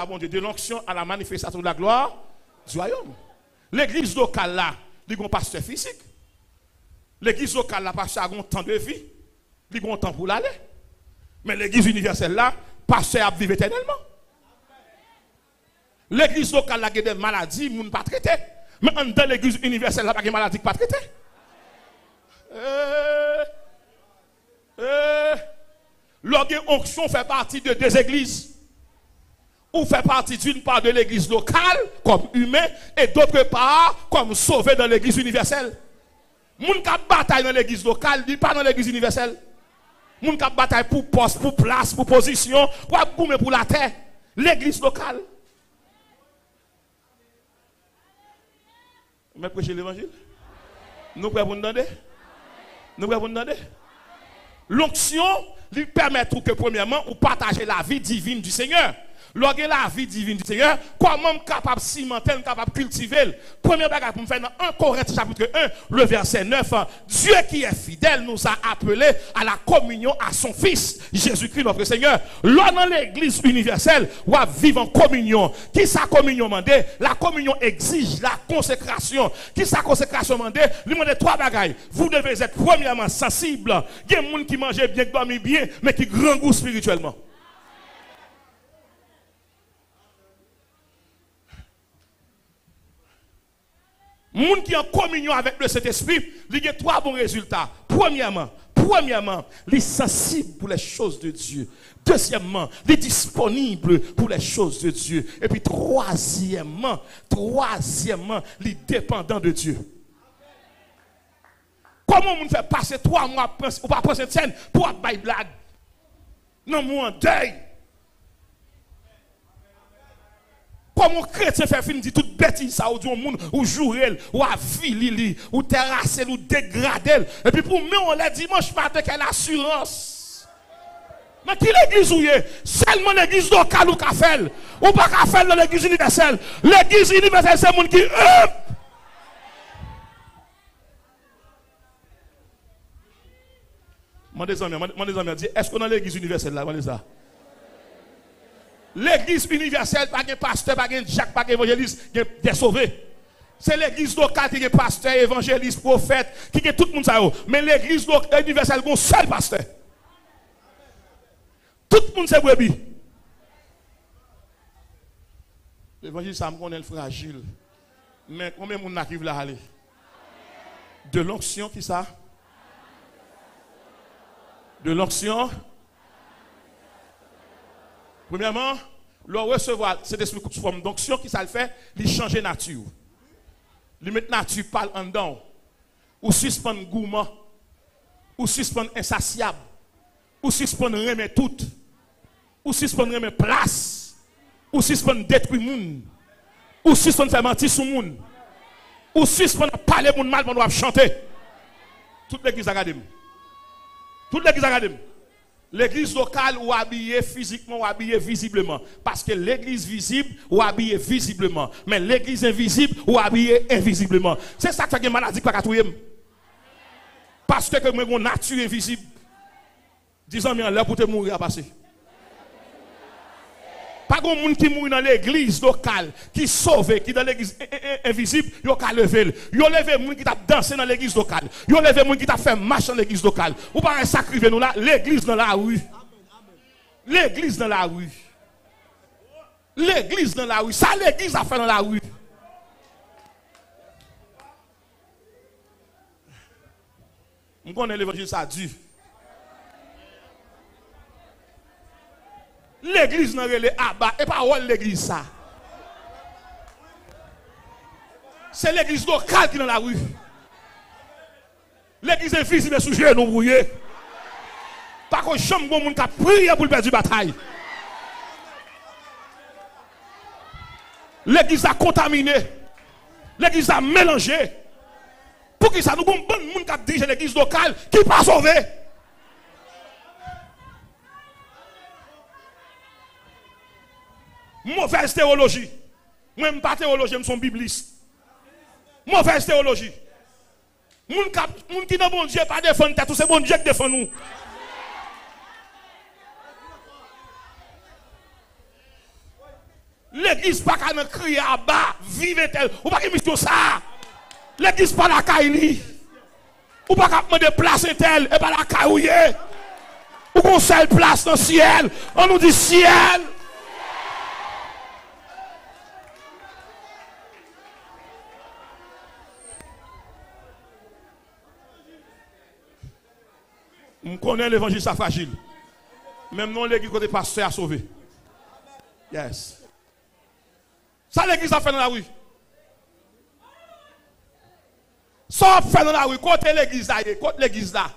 bon Dieu, de l'onction à la manifestation de la gloire du royaume. L'église locale là, il y a un pasteur physique. L'église locale là, pasteur a un temps de vie. Il y a un temps pour l'aller. Mais l'église universelle là, pasteur a vivre éternellement. L'église locale là, il y a des maladies, ils ne sont pas traitées. Mais dans l'église universelle là, il y a des maladies qui ne sont pas traitées. L'onction fait partie de deux églises. Ou fait partie d'une part de l'église locale, comme humain, et d'autre part, comme sauvé dans l'église universelle. Moun qui bataille dans l'église locale, dit pas dans l'église universelle. Moun qui bataille pour poste, pour place, pour position, pour la terre. L'église locale. Mais prêcher l'évangile? Nous pouvons vous demander? Nous pouvons vous demander? L'onction lui permet que, premièrement, vous partagez la vie divine du Seigneur. Lorsque la vie divine du Seigneur, comment capable de cimenter, capable de cultiver. Première bagage pour me faire dans 1 Corinthiens chapitre 1, le verset 9. Dieu qui est fidèle nous a appelés à la communion à son Fils, Jésus-Christ notre Seigneur. Là dans l'église universelle, on va vivre en communion. Qui sa communion mandé? La communion exige la consécration. Qui sa consécration mandé? Lui demande trois bagages. Vous devez être premièrement sensible. Il y a des gens qui mangent bien, qui dorment bien, mais qui grand goût spirituellement. Moun qui est en communion avec le Saint-Esprit, il y a trois bons résultats. Premièrement, il est sensible pour les choses de Dieu. Deuxièmement, il est disponible pour les choses de Dieu. Et puis troisièmement, il est dépendant de Dieu. Comment on fait passer 3 mois ou pas prendre cette scène pour avoir blague? Non, moi en deuil. Comment un chrétien fait finir toute bêtise ça ou du monde ou jouer ou avili ou terrasser ou dégrader et puis pour nous on le dimanche matin quelle assurance. Mais qui l'église ou est seulement l'église locale ou café ou pas café dans l'église universelle. L'église universelle c'est monde qui Mon des amis dit est-ce qu'on a l'église universelle là ça? L'église universelle, pas de pasteur, pas de Jacques, pas d'évangéliste, des sauvés. C'est l'église locale qui est pasteur, évangéliste, prophète, qui est tout le monde ça. Mais l'église universelle, c'est un seul pasteur. Tout le monde c'est brebis. L'évangile, ça me connaît le fragile. Mais combien de monde arrive là aller? De l'onction, qui ça? De l'onction. Premièrement, le recevoir cet esprit sous forme d'onction qui ça le fait, il change nature. Il met nature parle en dedans. Ou suspend gourmand, ou suspend insatiable, ou suspend remet tout, ou suspend remet place, ou suspend détruire monde, ou suspend faire mentir sur monde, ou suspend parler monde mal pendant chanter. Toute l'église académie. Toute l'église académie. L'église locale ou habillée physiquement ou habillée visiblement. Parce que l'église visible ou habillée visiblement. Mais l'église invisible ou habillée invisiblement. C'est ça qui fait que maladie pas touyer. Parce que mon nature invisible. Disons bien l'heure pour te mourir à passer. Pas de monde qui mourit dans l'église locale, qui sauve, qui dans l'église invisible, il a levé. Il a levé monde qui t'a dansé dans l'église locale. Il a levé monde qui t'a fait marche dans l'église locale. Ou pas un sacrifice nous là, l'église dans la rue. L'église dans la rue. L'église dans la rue. Ça l'église a fait dans la rue. On connaît l'évangile ça dure. L'église n'a relé Abba et pas l'église ça. C'est l'église locale qui est dans la rue. L'église invisible est sous genou brouillé. Pas qu'on chambre bon monde qui a prié pour perdre la bataille. L'église a contaminé. L'église a mélangé. Pour qui ça nous bon monde qui a dirigé l'église locale qui pas sauvé. Mauvaise théologie. Moi, je ne suis pas théologien, je suis bibliste. Mauvaise théologie. Moun qui n'a bon Dieu pas défendre tête, c'est bon Dieu qui défend nous. L'église pas qu'à crier à bas, vive-t-elle. Ou pas qu'à mission ça. L'église pas la caille. Ou pas qu'à demander place tel et pas la caille. Ou qu'on seule place dans le ciel. On nous dit ciel. On connaît l'évangile, ça fragile. Même non, l'église côté pasteur a sauvé. Yes. Ça, l'église a fait dans la rue. Ça, fait dans la rue. Côté l'église là, côté l'église là.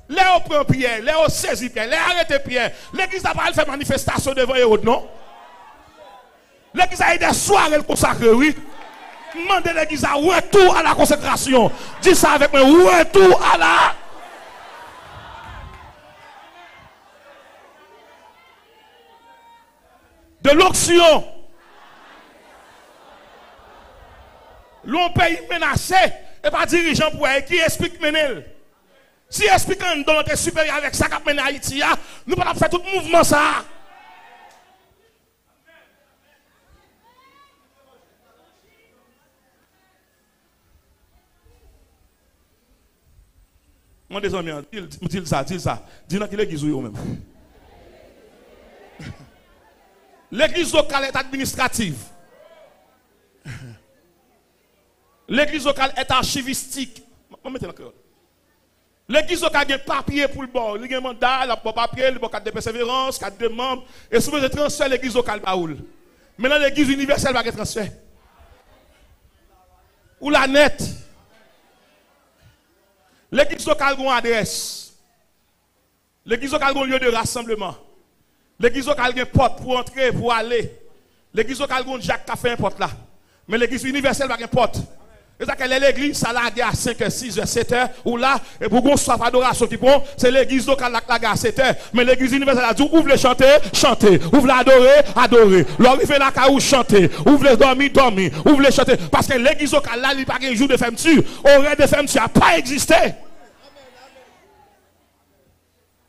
Les on prend Pierre, les on saisit Pierre, les arrêtent Pierre. L'église n'a pas fait manifestation devant Hérode, non? L'église a eu des soirées consacrées, oui. Demandez l'église à retour à la consécration. Dis ça avec moi, retour à la. De l'onction. L'on pays menacé et pas dirigeant pour elle qui explique Menel. Si explique un don est supérieur avec ça qu'a mené Haïti, nous ne pouvons pas faire tout mouvement ça. Mon des amis, dis ça. Dis-nous qu'il l'église ou même. L'église locale est administrative. L'église locale est archivistique. L'église locale a un papier pour le bord. Il y a un mandat, il y a un papier, il y a un cadre de persévérance, cadre de membres. Et souvent, je transfère l'église locale. Maintenant, l'église universelle va être transférée. Ou la net. L'église locale a une adresse. L'église locale a un lieu de rassemblement. L'église locale a une porte pour entrer, pour aller. L'église locale a un Jacques qui a fait une porte là. Mais l'église universelle va avoir une porte. Et ça, quelle est l'église? Ça l'a à 5h, 6h, 7h, ou là, et pour qu'on soit adoration qui bon, c'est l'église locale qui l'a à 7h. Mais l'église universelle a dit, ouvre les chanter, chanter. Ouvre l'adorer, adorer. L'orifé la caou, chanter. Ouvre les dormir, dormir. Ouvre les chanter. Parce que l'église locale là, il n'y a pas un jour de fermeture. Horaire de fermeture n'a pas existé.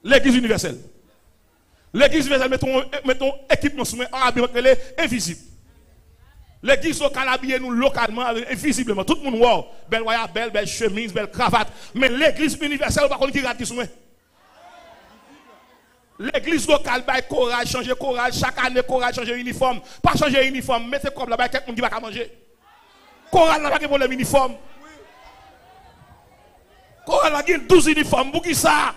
L'église universelle. L'église universelle, mettons équipement sous elle est invisible. L'église locale habille nous localement, invisiblement. Tout le monde voit. Belle voyage, belle chemise, belle cravate. Mais l'église universelle, on ne va pas dire l'église locale, bah, courage, changer courage. Chaque année, courage, changer uniforme. Pas changer uniforme. Mettez comme là-bas, quelqu'un qui va manger. Courage, là-bas, qui pour les uniformes. Courage, là, il y a 12 uniformes. Pour qui ça?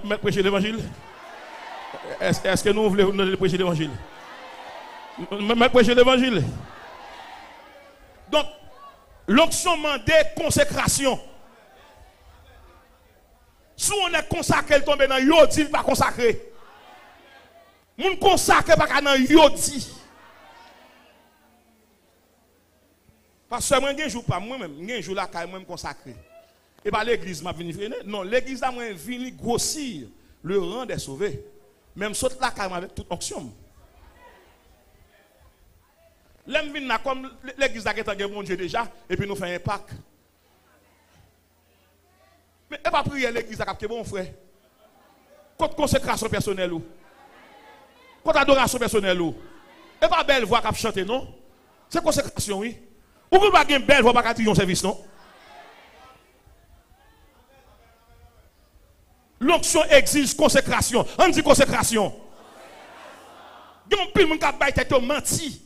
Mais prêcher l'évangile? Est-ce que nous voulons prêcher l'évangile? Mais prêcher l'évangile. Donc, l'onction mandée consécration. Si on est consacré, il tombe dans yodi, il pas consacré. Moun consacré pas dans yodi. Parce que moi, un jour pas moi-même, un jour là, quand même consacré. Et pas l'église m'a venu freiner. Non, l'église a venu grossir le rang des sauvés. Même saute là carrément avec toute onction. L'aime vient comme l'église a été mon Dieu déjà, et puis nous faisons un Pâques. Mais et pas prier l'église a capté bon frère. Contre consécration personnelle ou. Contre adoration personnelle ou. Et pas belle voix qui chanter non. C'est consécration oui. Ou vous pas une belle voix pas dire un service non. L'onction exige consécration. On dit consécration. Il y a un pile qui a menti.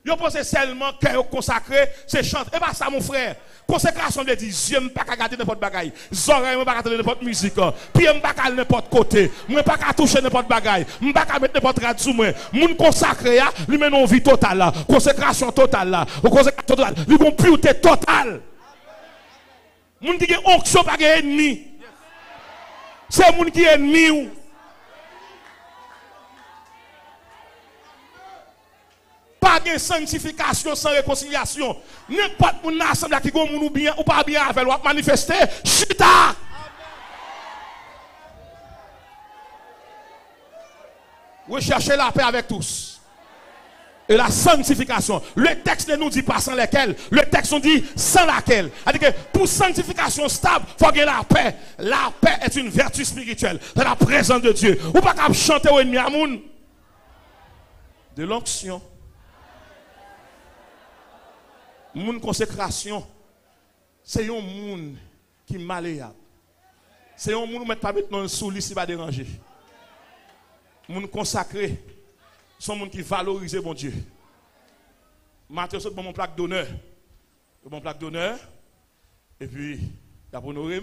Yo pense seulement que consacré, c'est chanter. Et pas ça mon frère. Consécration veut dire yeux pas regarder n'importe bagaille. Oreilles pas regarder n'importe musique. Pied pas aller n'importe côté. Moi pas toucher n'importe bagaille. Moi pas mettre n'importe radio sous moi. Moun consacré là, lui mène une vie totale là. Consécration totale là. Consécration totale. Lui gon pureté totale. Moun dit que onction pas ennemi. C'est moun qui est ennemi. Pas de sanctification sans réconciliation. N'importe moun assemblée qui gon moun ou bien ou pas bien avec ou manifester, chita. Recherchez la paix avec tous. et la sanctification. Le texte ne nous dit pas sans lesquels. Le texte nous dit sans laquelle. C'est-à-dire que pour sanctification stable, il faut qu'il y ait la paix. La paix est une vertu spirituelle. C'est la présence de Dieu. Ou pas qu'à chanter au ennemi à moun. De l'onction. Moun consécration. C'est un moun qui est malléable. C'est un moun qui ne met pas maintenant sous lit si pas déranger. Moun consacré. Son monde qui valorise mon Dieu. Matthieu saute mon plaque d'honneur. Mon plaque d'honneur. Et puis, il a honoré.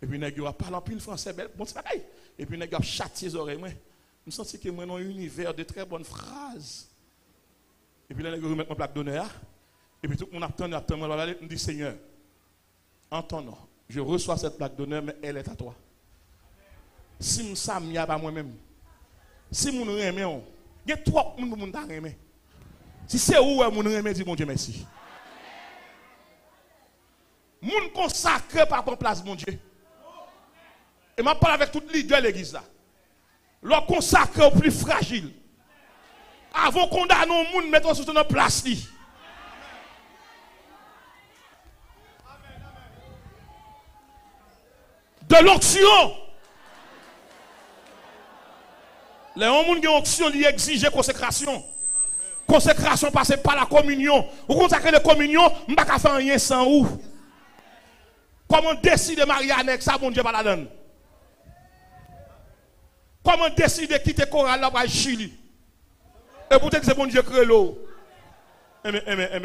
Et puis, il a parlé en pile français. Bon, c'est pareil. Et puis, il a châtié les oreilles. Je me sens que moi, dans un univers de très bonnes phrases. Et puis, il a remis mon plaque d'honneur. Et puis, tout le monde attend. Il me dit, Seigneur, en ton nom, je reçois cette plaque d'honneur, mais elle est à toi. Si je ne suis pas moi-même, si je ne suis pas il y a trois personnes qui ont aimé. Si c'est où vous avez aimé, dis mon Dieu merci. Moun consacré par ton place, mon Dieu. Et je parle avec toute leader de l'église là. Leur consacré au plus fragile. Avant qu'on condamne nos moun, mettons sur notre place. De l'onction. Les gens qui ont onction, ils exigent consécration. Consécration passe par la communion. Vous consacrez la communion, je ne peux pas faire rien sans vous. Comment décider de marier avec ça, mon Dieu, pas la donne. Comment décider de quitter Coral là pour Chili. Et pour te dire, mon Dieu, crée l'eau.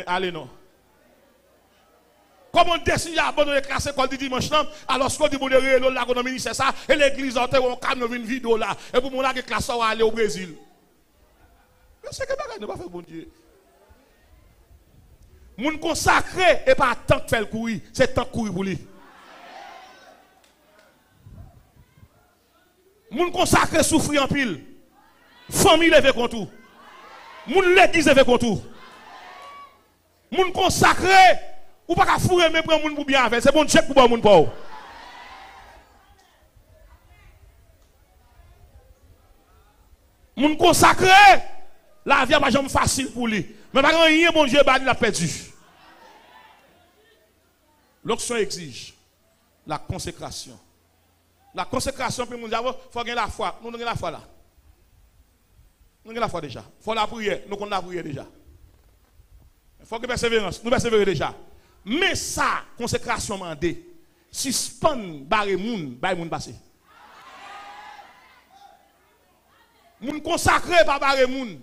Allez, non. Comment décider d'abandonner la classe école du dimanche alors qu'on dit bon Dieu là qu'on a ministère ça et l'église en terre on calme une vidéo là et pour mon la classe va aller au Brésil. Mais c'est que bagage ne pas faire bon Dieu. Moun consacré et pas tant que faire courir, c'est tant courir pour lui. Moun consacré souffrir en pile. Famille levé contre tout. Moun l'église levé contre tout. Moun consacré ou pas qu'à fourrer mais prendre moun pour bien faire, c'est bon check pour moun pour. Moun consacré, la vie pas jamais facile pour lui. Mais pas rien bon Dieu il a perdu. L'onction exige la consécration. La consécration pour nous dire faut gagner la foi. Nous avons la foi là. Nous avons la foi déjà. Faut la prière, nous avons la prière déjà. Il faut que persévérance, nous persévérer déjà. Mais ça, consécration mandé, suspend barre moun, barre moun passé. Moun consacré par barre moun,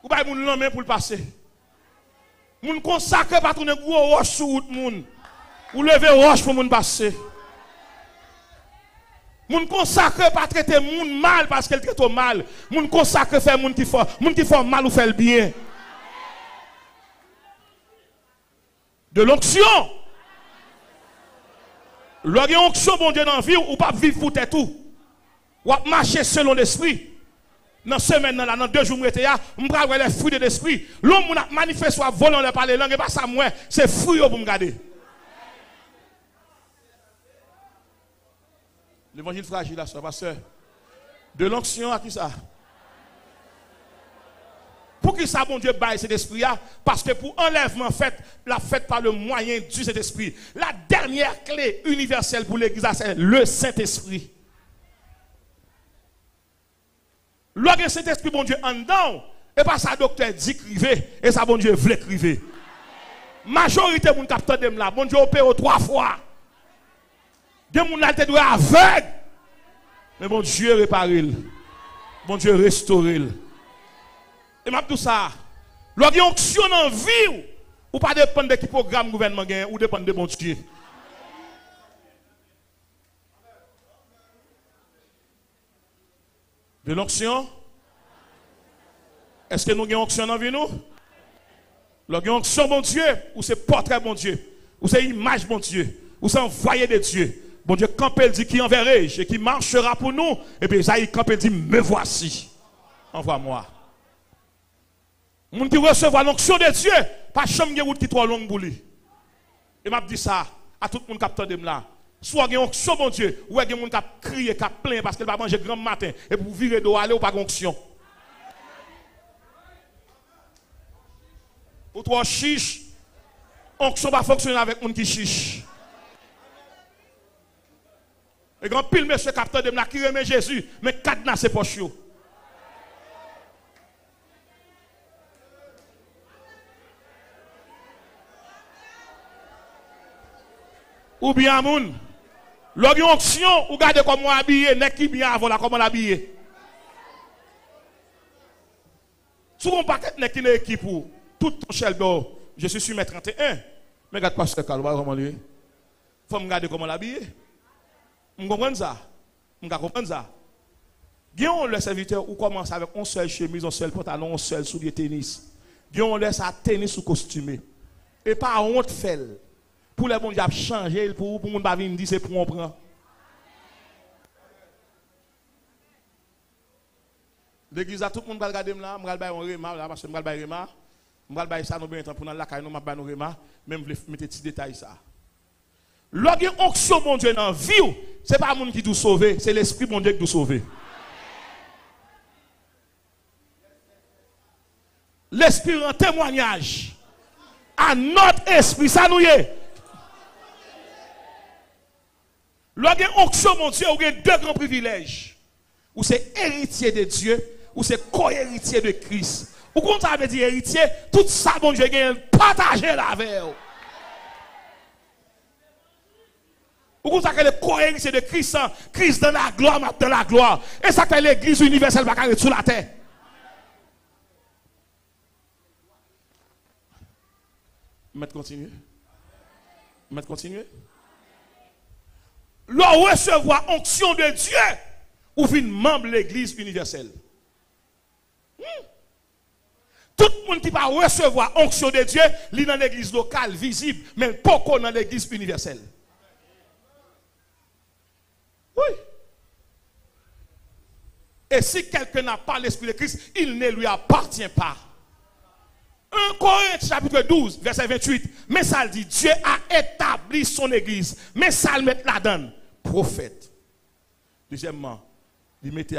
ou barre moun l'homme pour le passer. Moun consacré par tourner gros roche sur route moun, ou lever roche pour moun passer. Moun consacré par traiter moun mal parce qu'elle traite mal. Moun consacré faire moun qui fait mal ou fait le bien. De l'onction. Lorsqu'il y a une onction, bon Dieu, dans la vie, ou pas vivre pour tout. Ou marcher selon l'esprit. Dans ce semaine, dans 2 jours, je vais voir les fruits de l'esprit. L'homme qui a manifesté soit volant de parler langue, et pas ça, moi, c'est fruit pour me garder. L'évangile fragile, là, pasteur. De l'onction à qui ça? Pour qui ça, bon Dieu, baille cet esprit-là? Parce que pour enlèvement fait, la fête par le moyen du Saint-Esprit. La dernière clé universelle pour l'église, c'est le Saint-Esprit. Lorsque le Saint-Esprit, bon Dieu, en dedans, et pas ça, docteur dit criver, et ça, bon Dieu, voulait criver. Majorité de mon capteur de là, bon Dieu, opère 3 fois. De mon là, te doit aveugle. Mais bon Dieu, réparé. Bon Dieu, restauré. Et m'a tout ça. Lorsqu'il y a une onction en vie, ou pas dépendre de qui programme gouvernement gagne, ou dépendre de bon Dieu. De l'onction? Est-ce que nous avons une onction en vie nous? Lorsqu'il y a une onction bon Dieu, ou c'est portrait bon Dieu, ou c'est image bon Dieu, ou c'est envoyé de Dieu. Bon Dieu, quand il dit qui enverrai-je et qui marchera pour nous, et puis ça, quand il dit me voici, envoie-moi. Moun qui recevoir l'onction de Dieu, pas chambre de route qui trop longue pour lui. Et m'a dit ça à tout le monde qui de là. Soit une onction bon Dieu, ou il y a des gens qui crient, qui plaint parce qu'il va manger grand matin et pour virer d'eau aller ou pas onction. ou trop chiche. Onction va fonctionner avec moun qui chiche. Et grand pile monsieur capteur de m'a qui remet Jésus, mais cadenas c'est poche yo. Ou bien moun. L'orgue onction ou gardez comment habillé, n'est qui bien avant la comment l'habiller. Souvent paquet n'est qui n'est équipe pour tout ton cheldo. Je suis sur mes 31. Mais regarde pas ce calme, comment lui. Faut me garder comment l'habiller. Vous comprenez ça? Vous comprenez ça? Guillaume le serviteur ou commence avec une seule chemise, un seul pantalon, un seul soulier tennis. Guillaume laisse à tennis ou costumé. Et pas honte fait. Pour les bons diables changer pour mon pas venir dire c'est pour on prend. L'église a tout le monde va regarder là, me regarder on rema là parce que me regarder rema, me regarder ça nous bien temps pour dans la caille nous m'a ba nous rema, même vle mettre petit détail ça. Lorsque onction mon Dieu dans vie, c'est pas monde qui doit sauver, c'est l'esprit mon Dieu qui doit sauver. L'esprit en témoignage à notre esprit ça nous y est. Lorsque onction mon Dieu, vous avez deux grands privilèges. Ou c'est héritier de Dieu, ou c'est co-héritier de Christ. Ou quand ça veut dire héritier, tout ça bon Dieu gagne partager la avec vous. Ou quand ça que le co-héritier de Christ, Christ dans la gloire, Et ça que l'église universelle va carrer sous la terre. Mettre continuer. Mettre continuer. L'on recevoir onction de Dieu ou vient membre de l'église universelle. Tout le monde qui va recevoir onction de Dieu, il est dans l'église locale, visible, mais pas dans l'église universelle. Oui. Et si quelqu'un n'a pas l'esprit de Christ, il ne lui appartient pas. 1 Corinthiens chapitre 12, verset 28. Mais ça dit, Dieu a établi son église. Mais ça le met là-dedans. Prophète. Deuxièmement, il mettait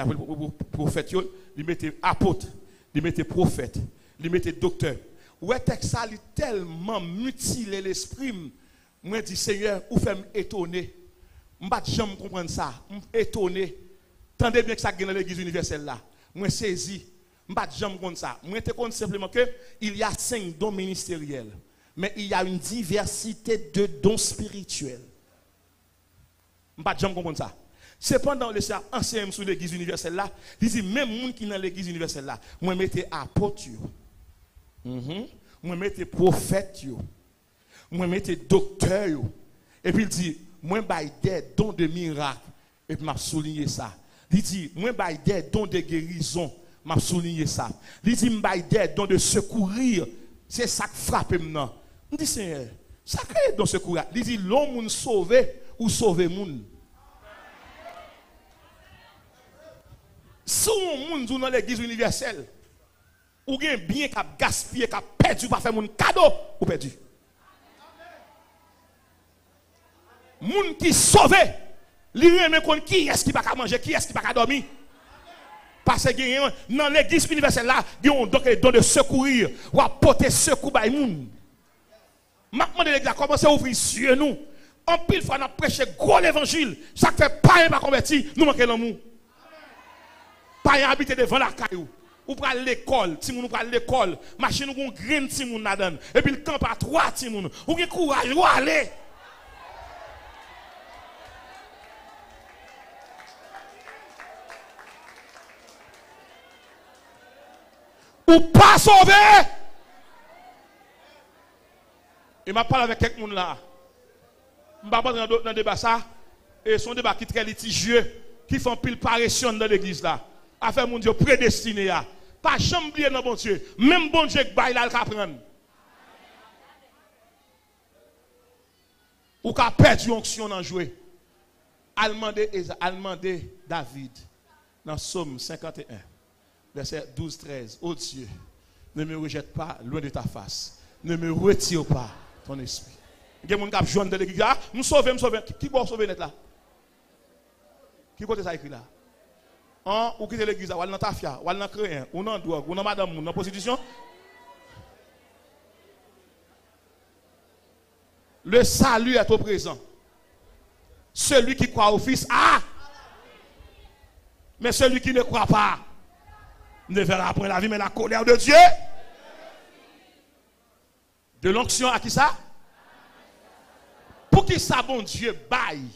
prophète, il mettait apôtre, il mettait prophète, il mettait docteur. Ouais, texte ça, il tellement mutilé l'esprit. Moi, je dis, Seigneur, où fait m'étonner? Je ne peux jamais comprendre ça. Étonné. Tendez bien que ça gagne dans l'église universelle là. Moi, saisi. Je ne peux jamais comprendre ça. Moi, je compte simplement qu'il y a 5 dons ministériels. Mais il y a une diversité de dons spirituels. Je ne peux jamais comprendre ça. Cependant, le Seigneur enseigne sur l'église universelle là. Il dit, même les gens qui sont dans l'église universelle là, moi, je mets apôtres. Moi, je mets prophètes. Moi, je mets docteurs. Et puis, il dit, moi, je des dons de miracles. Et puis, je souligné ça. Il dit, moi, je des dons de guérison. Je souligné ça. Il dit, je des dons de secourir. C'est ça qui frappe maintenant. Je dis, Seigneur, ça crée dans secourir. Il dit, l'homme sauvé ou sauver moun. Si on moun dans l'église universelle, ou bien bien qui a gaspillé, qui a perdu, pas faire mon cadeau, ou perdu. Moun qui sauvé, li remet qui est-ce qui va manger, qui est-ce qui va dormir. Parce que dans l'église universelle là, il y a un don de secourir, ou apporter secours à moun. Maintenant l'église a commencé à ouvrir sur nous. En pile fois on a prêché gros l'évangile, chaque fait pas pas converti, nous manquons l'amour. Pas habiter devant la caillou. Ou pour l'école, si nous pral l'école, machine ou grain si moun nadan. Et puis le camp à 3 ti moun. Ou gen courage ou aller. Ou pas sauver. Et m'a parlé avec quelques moun là. M'pa pas dans le débat ça et son débat qui très litigieux qui font pile parution dans l'église là. Affaire mon Dieu prédestiné à pas jamais oublier dans bon Dieu même bon Dieu que bail là le prendre ou qu'a perdu onction dans jouer allemandé David dans Psaume 51 verset 12-13 oh Dieu ne me rejette pas loin de ta face ne me retire pas ton esprit. Il y a des gens qui joignent dans l'église là nous sauver qui va sauver net là qui côté ça écrit là ou quitter l'église, ou aller dans tafia, ou aller dans créen, ou dans drogue, ou dans madame, ou dans prostitution. Le salut est au présent. Celui qui croit au Fils a. Mais celui qui ne croit pas ne verra point la vie, mais la colère de Dieu. De l'onction à qui ça? Pour qui ça, bon Dieu, baille?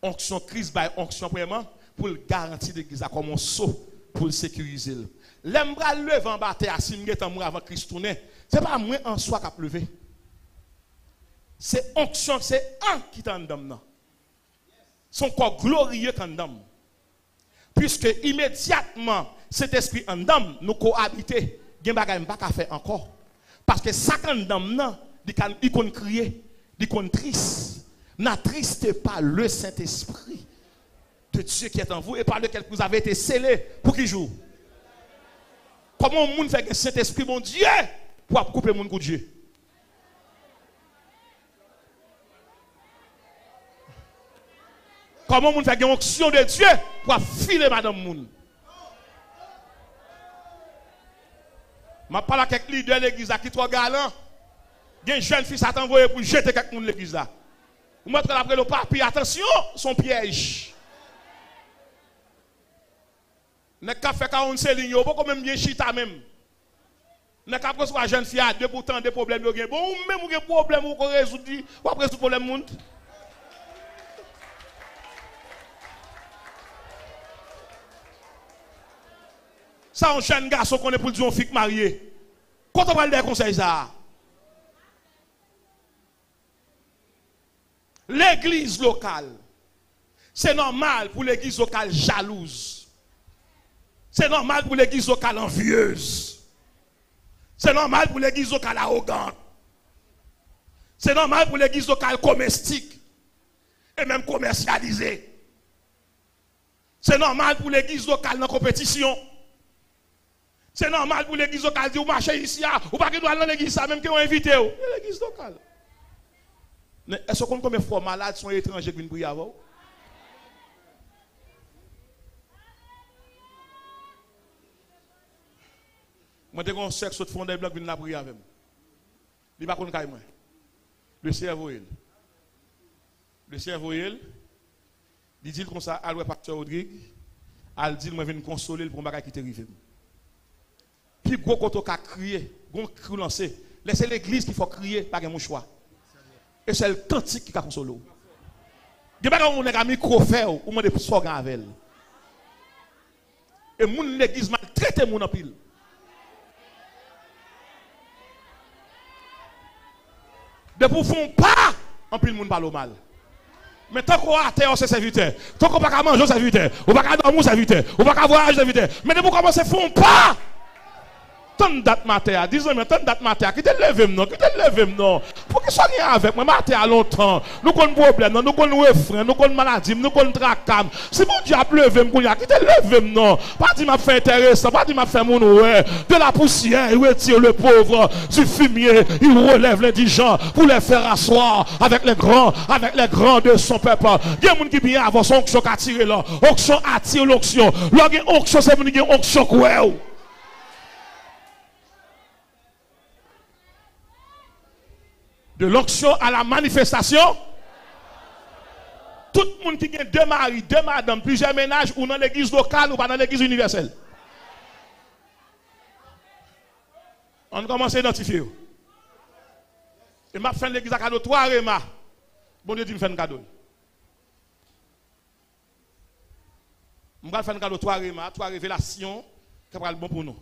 Onction Christ, baille onction premièrement, pour le garantir l'église comme un saut, pour le sécuriser. L'embra lever en bataille à Simget en avant Christ tourner. Ce n'est pas moi en soi qui a pleuvé. C'est onction, c'est un qui t'en donne. Son corps glorieux qu'en donne. Puisque immédiatement, cet esprit en donne, nous cohabiter, il n'y a pas faire encore. Parce que ça qu'en donne, il qu'on crier, il qu'on triste. N'attristez pas le Saint-Esprit de Dieu qui est en vous et par lequel vous avez été scellés pour qui joue. Comment le monde fait que Saint-Esprit, mon Dieu, pour couper mon coup de Dieu? Comment le monde fait une onction de Dieu pour filer madame moun? Je parle avec quelques leaders de l'église qui sont trop galants. Il y a un jeune fils à t'envoyer pour jeter quelqu'un de l'église là. Vous montrez après le papier, attention, son piège. Ne ka fait 40 lignes, vous pouvez même bien chita même. Ne ka prendre une jeune fille à deux pourtant des problèmes bon, même vous avez des problèmes vous résoudre, vous après ce problème monde. Ça un jeune garçon qu'on est pour dire un fille marié. Quand on parle des conseils ça. L'église locale, c'est normal pour l'église locale jalouse. C'est normal pour l'église locale envieuse. C'est normal pour l'église locale arrogante. C'est normal pour l'église locale comestique et même commercialisée. C'est normal pour l'église locale dans compétition. C'est normal pour l'église locale de marcher ici, ou pas que nous allons dans l'église, même qui ont invité. L'église locale. Est-ce qu'on combien de fois malades sont étrangers qui viennent prier avant? Moi, je suis un sexe de fond des blocs qui viennent prier avec moi. Il ne va pas moi. Le cerveau, le cerveau, il dit comme ça, à pasteur Rodrigue, il dit, moi, je viens consoler pour ne pas quitter rive. Puis, gros, quand on a crié, gros cri lancé, laissez l'église qu'il faut crier, pas mon choix. Et c'est le cantique qui a consolé. Il n'y a pas de micro-faire ou de slogan avec elle. Et mon l'église maltraite mon pile. De pour font pas, en pile moun parle mal. Mais tant qu'on a terre, c'est serviteur. Tant qu'on pas manger, serviteur. Ou pas dormir, serviteur. Ou pas voyager, serviteur. Mais de pour commencer, font pas. Tant date matin, disons mais tant date matin, qui te lève non, qui te lève non. Pour que soit rien avec moi, matin à longtemps. Nous avons problème, nous avons refrain, nous avons maladie, nous avons tracam. Si mon Dieu a levé m'kounya, qui te lève non. Pas dit m'a fait intéressant, pas dit m'a fait mon ouais. De la poussière, il retire le pauvre du fumier, il relève l'indigent pour les faire asseoir avec les grands de son peuple. Il y a des gens qui viennent avoir son onction qui attire là. Onction attire l'onction. L'onction c'est mon qui onction quoi. De l'onction à la manifestation, tout le monde qui a deux maris, deux madames, plusieurs ménages, ou dans l'église locale ou pas dans l'église universelle. On commence à identifier. Et ma fin de l'église à cadeau, trois Réma. Bon Dieu dit me fait un cadeau. Je vais faire un cadeau, trois Réma, trois révélations qui va être bon pour nous.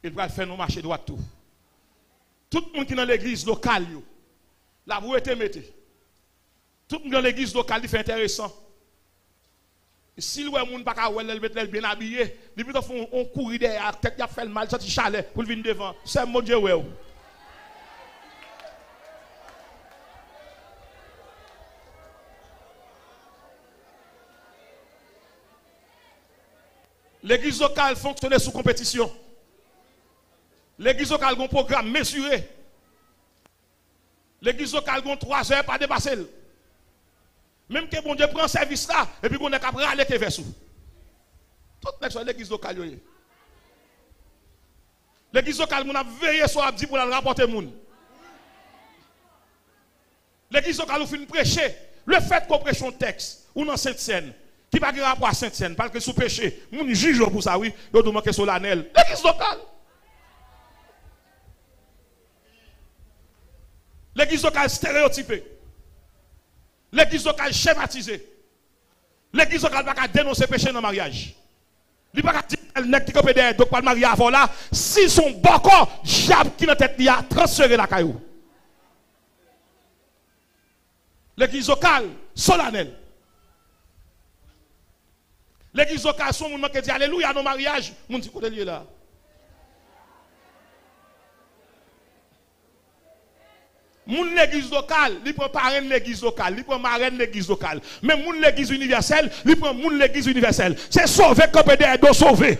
Il va faire nous marcher droit tout. Tout le monde qui est dans l'église locale, la vous êtes mettez. Tout le monde dans l'église locale, il fait intéressant. Si le monde pas mettre bien habillé, il peut faire on courir derrière, tête il a fait le mal, sorti chalet pour venir devant. C'est mon Dieu ouais. L'église locale fonctionne sous compétition. L'église locale a un programme mesuré. L'église locale a 3 heures pas dépasser. Même que bon Dieu prend service là, et puis on est capable d'aller vers sous. Toute l'église locale. L'église locale, on a veillé sur Abdi pour la rapporter moun. L'église locale ou fin prêcher. Le fait qu'on prêche un texte ou dans Sainte-Seine, qui va pas rapport à Sainte-Seine, parce que sous péché, mon juge pour ça, oui, il doit manquer solennel. L'église locale. L'église locale stéréotypée. L'église locale schématisée. L'église locale va pas dénoncer péché dans le mariage. Il va pas dire qu'elle qui peut derrière donc pas le mariage avant là, si son bon corps, diable qui dans tête a transféré la caillou. L'église locale solennelle. L'église locale son monde qui dit alléluia dans mariage, moun dit côté lié là. Moun l'église locale, il prend parrain l'église locale, il prend marraine l'église locale. Mais moun l'église universelle, il prend moun l'église universelle. C'est sauver comme derrière doit sauver.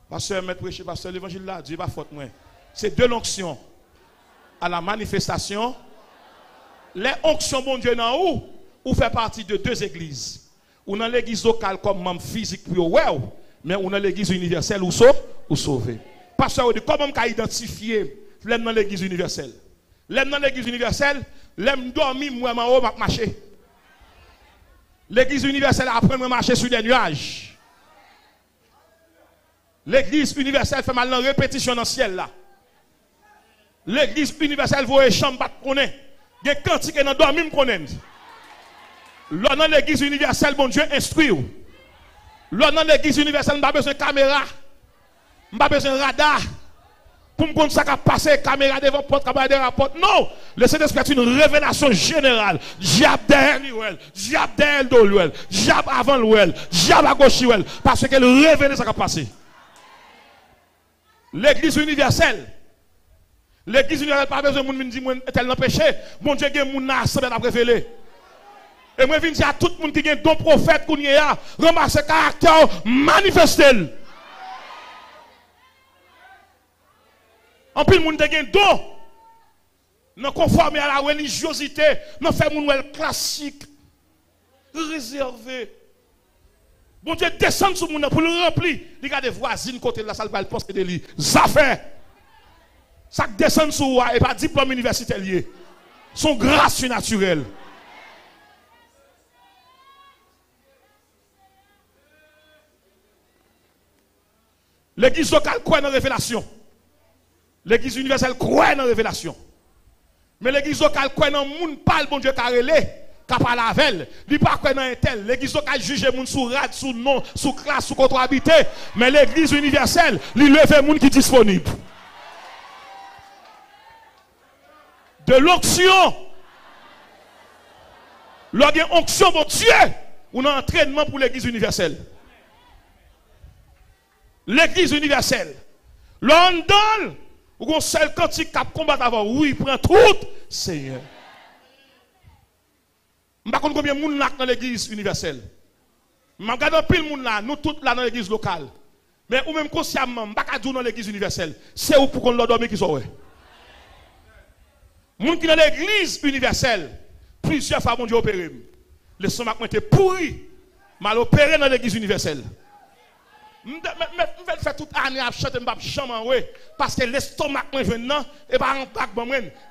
Pasteur, maître prêcher, pasteur, l'évangile là, Dieu pas faute moi. C'est de l'onction à la manifestation. Les onctions, mon Dieu, dans où? Ou fait partie de deux églises. Ou dans l'église locale comme membre physique, mais ou dans l'église universelle ou sauvé. Pasteur, comment on peut identifier l'aime dans l'église universelle? L'aime dans l'église universelle, l'aime dormir, moi, en haut, marcher. L'église universelle apprend à marcher sur des nuages. L'église universelle fait mal dans la répétition dans le ciel là. L'église universelle voit les chambres pas connaître. Il y a quantique dans dormir connaître. Là dans l'église universelle bon Dieu instruit. Là dans l'église universelle pas besoin de caméra. Pas besoin de radar. Pour me connaître ça qui passer caméra devant porte caméra derrière porte. Non, le Saint-Esprit est une révélation générale. Diable derrière lui, diable derrière lui, diable avant lui, diable à gauche lui parce qu'elle révèle ça qui passer. L'église universelle. L'église universelle pas besoin de dire tel n'a péché. Bon Dieu gen moun na assemblée n'a révélé. Et moi viens dire à tout le monde qui gen don prophète qu'on y a, ramasse caractère manifestel. En plus monde gen don. Non conforme à la religiosité, non fait moun classique réservé. Bon Dieu descend sur moun pour le remplir. Il y a des voisines côté de la salle pour penser de lui. Ça fait. Ça descend sur moi et pas diplôme universitaire lié. Son grâce surnaturelle. L'église locale croit dans la révélation. L'église universelle croit dans la révélation. Mais l'église locale croit dans le monde parle bon Dieu carrelé. Pas la veille, il pas quoi dans un tel. L'église locale juge moun sous rad, sous nom, sous classe, sous contrat habité, mais l'église universelle, il lève moun qui disponible. De l'onction. Lorsqu'il y a onction mon Dieu, on a un entraînement pour l'église universelle. L'église universelle. London, où on seul cantique qui combat avant, oui, prend tout, Seigneur. Je ne sais pas combien de monde là dans l'église universelle. Je regarde pile de monde là, nous tous là dans l'église locale. Mais ou même consciemment, je ne sais pas dire dans l'église universelle. C'est où pour qu'on leur dorme qui sont. Les gens qui dans l'église universelle, plusieurs fois, mon Dieu, opéré. Le stomac était pourri, mal opéré dans l'église universelle. Je vais faire toute année à chanter, parce que l'estomac maintenant, et pas en bac,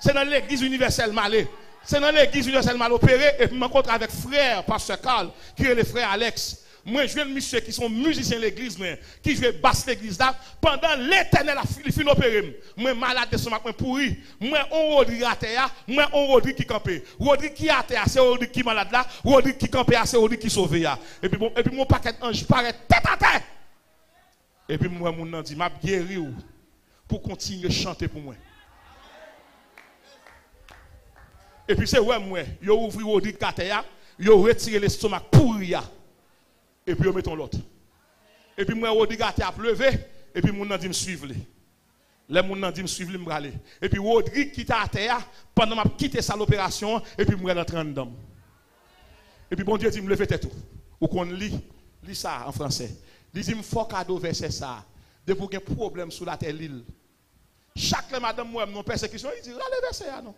c'est dans l'église universelle malé. C'est dans l'église universelle mal opérée et puis je me rencontre avec frère, pasteur Carl, qui est le frère Alex. Moi, je viens de monsieur qui sont musiciens de l'église, qui jouent basse l'église là. Pendant l'éternel, il finit opéré. Moi, malade de son matin pourri. Moi, on Rodri à terre, moi, on Rodri qui campé. Rodri qui à terre, c'est Rodri qui malade là. Rodri qui campé, c'est Rodri qui sauvé. Et puis mon paquet d'ange paraît tête à tête. Et puis moi, mon nom dit, m'a guéri pour continuer à chanter pour moi. Et puis c'est ouais moi, yo ouvri Rodri Kateya, yo retiré l'estomac pourri et puis yo mettons l'autre. Et puis moi Rodri Kateya a pleuvé et puis mon nan dit me suivre. Les mon nan dit me suivre me aller. Et puis Rodri quitte à terre pendant m'a quitté ça l'opération et puis moi rentre dedans. Et puis bon Dieu dit me lever tête tout. Ou qu'on lit ça en français. Il dit me faut cadeau verset ça. De pour un problème sur la terre l'île. Chaque madame moi non persécution, il dit allez verset non.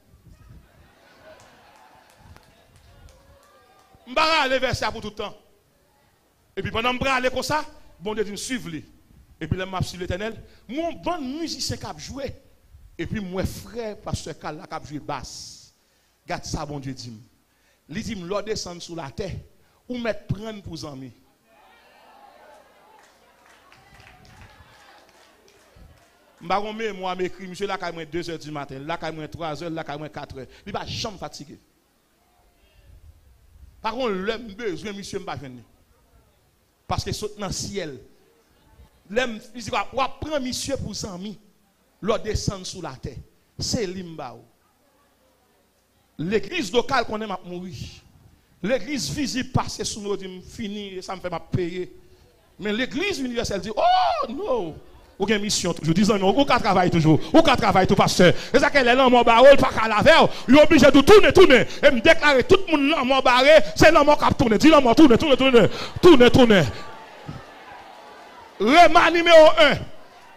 Je vais aller vers ça pour tout le temps. Et puis pendant que je vais aller comme ça, bon Dieu dit me suivre. Et Et puis là, je suis l'éternel. Mon bon musicien qui a joué. Et puis mon frère, pasteur Kala, qui a joué basse. Garde ça, bon Dieu dit. Il dit, l'on descend sous la terre. Ou mettre prendre pour amis. Je moi m'écrit, monsieur, là, quand 2 h du matin, là, quand 3 h, là, quand 4 h. Il va jamais fatigué. Par contre, l'homme besoin, monsieur, ne va pas venir. Parce que saute dans le ciel. L'homme, il dit, on prend monsieur pour ses amis. L'on descend sous la terre. C'est Limbao. L'église locale qu'on aime à mourir. L'église visible passe sous nos dit fini, ça me fait payer. Mais l'église universelle dit, oh non! Ou une mission toujours, disons non, ou qu'à travailler toujours, ou qu'à travailler tout pasteur. Et ça qu'elle est là, mon barreau, pas qu'à la veille, il est obligé de tourner. Et me déclarer tout le monde là, mon barré, c'est là, mon cap tourner. Dis là, mon tourner. Rema numéro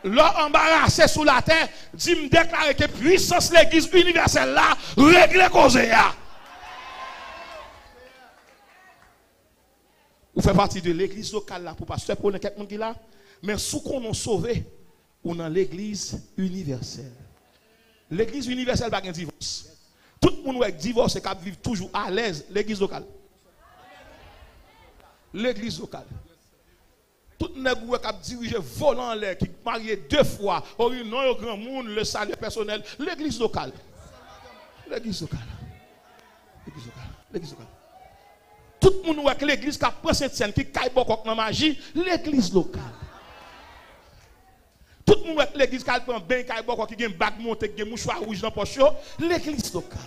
1. Là, embarrassé sous la terre, dit me déclarer que puissance l'église universelle là, règle cause là. Vous faites partie de l'église locale là pour pasteur pour quelqu'un qui là. Mais sous qu'on a sauvé, on a l'église universelle. L'église universelle n'a pas de divorce. Tout le monde qui divorce et qui vit toujours à l'aise, l'église locale. L'église locale. Tout le monde qui dirige volant l'air, qui est marié 2 fois, au non au grand monde, le salaire personnel, l'église locale. L'église locale. L'église locale. L'église locale. Tout le monde avec l'église qui a pris cette scène, qui caille beaucoup dans la magie, l'église locale. Tout le monde avec l'église qui a pris un bain, qui a beaucoup, qui a un bac monté, qui a un mouchoir rouge dans la poche, l'église locale.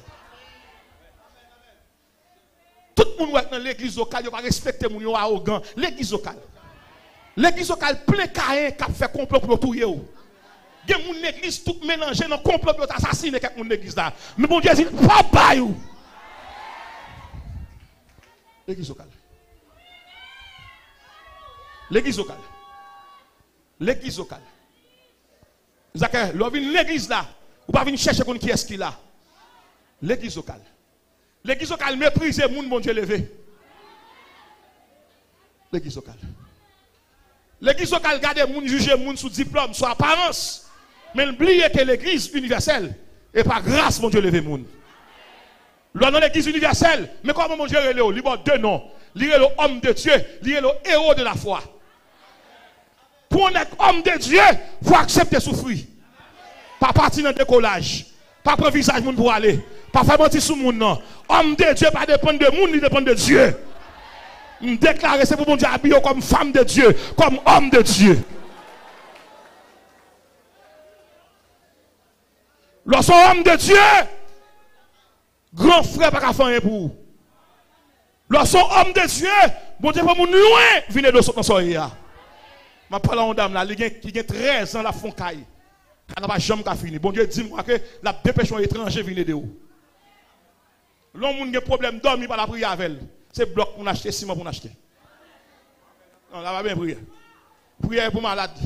Tout le monde avec l'église locale, il va respecter mon arrogant, l'église locale. L'église locale plein caïn qui a fait complot pour tout. Il y a une église tout mélangée dans le complot pour assassiner quelqu'un dans l'église là. Mais bon Dieu dit, pas bail. L'église locale. L'église locale. L'église locale. Zachary, l'on vient l'église là. Ou pas venir chercher qui est-ce qu'il a. L'église locale. L'église locale méprise le monde, bon Dieu levé. L'église locale. L'église locale garde le monde, juge le monde sous diplôme, sous apparence. Mais n'oubliez que l'église universelle et par grâce, mon Dieu levé le monde. L'on dans l'église universelle, mais comment mon Dieu le libre 2 noms. Lire l'homme de Dieu, lire le héros de la foi. Pour être homme de Dieu, il faut accepter souffrir. Pas partir dans le décollage. Pas prendre visage pour aller. Pas faire mentir sur le monde. Non. Homme de Dieu, pas dépendre de monde, il dépend de Dieu. Me déclarer, c'est pour mon Dieu habiller comme femme de Dieu, comme homme de Dieu. Lorsqu'on homme de Dieu, grand frère pas faire rien pour vous. Lorsqu'on homme de Dieu, bon Dieu, pour mon loin, venez de son soleil. Je parle à une dame là, qui a 13 ans, la font caille. Elle n'a pas jamais fini. Bon Dieu, dis-moi que la dépêche étranger vient de où. L'homme qui a un problème dormir par la prière avec elle. C'est bloc pour acheter, ciment pour acheter. Non, là va bien prier. Prière pour malade.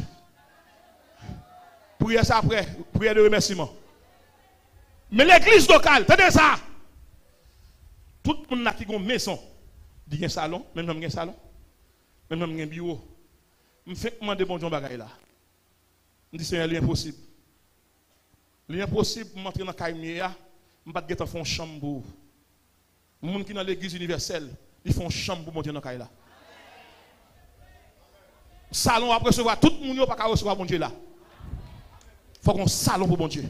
Prière ça après. Prière de remerciement. Mais l'église locale, tenez ça. Tout le monde qui a une maison, il y a un salon, même un salon, même un bureau. Je fais demander bon Dieu bagaille là. Je dis c'est l'impossible. L'impossible pour m'entrer dans la caille, je ne vais pas faire une chambre. Les gens qui sont dans l'église universelle, ils font une chambre pour monter dans la caille là. Salon après recevoir tout le monde ne peut pas recevoir bon Dieu là. Il faut qu'on salon pour bon Dieu.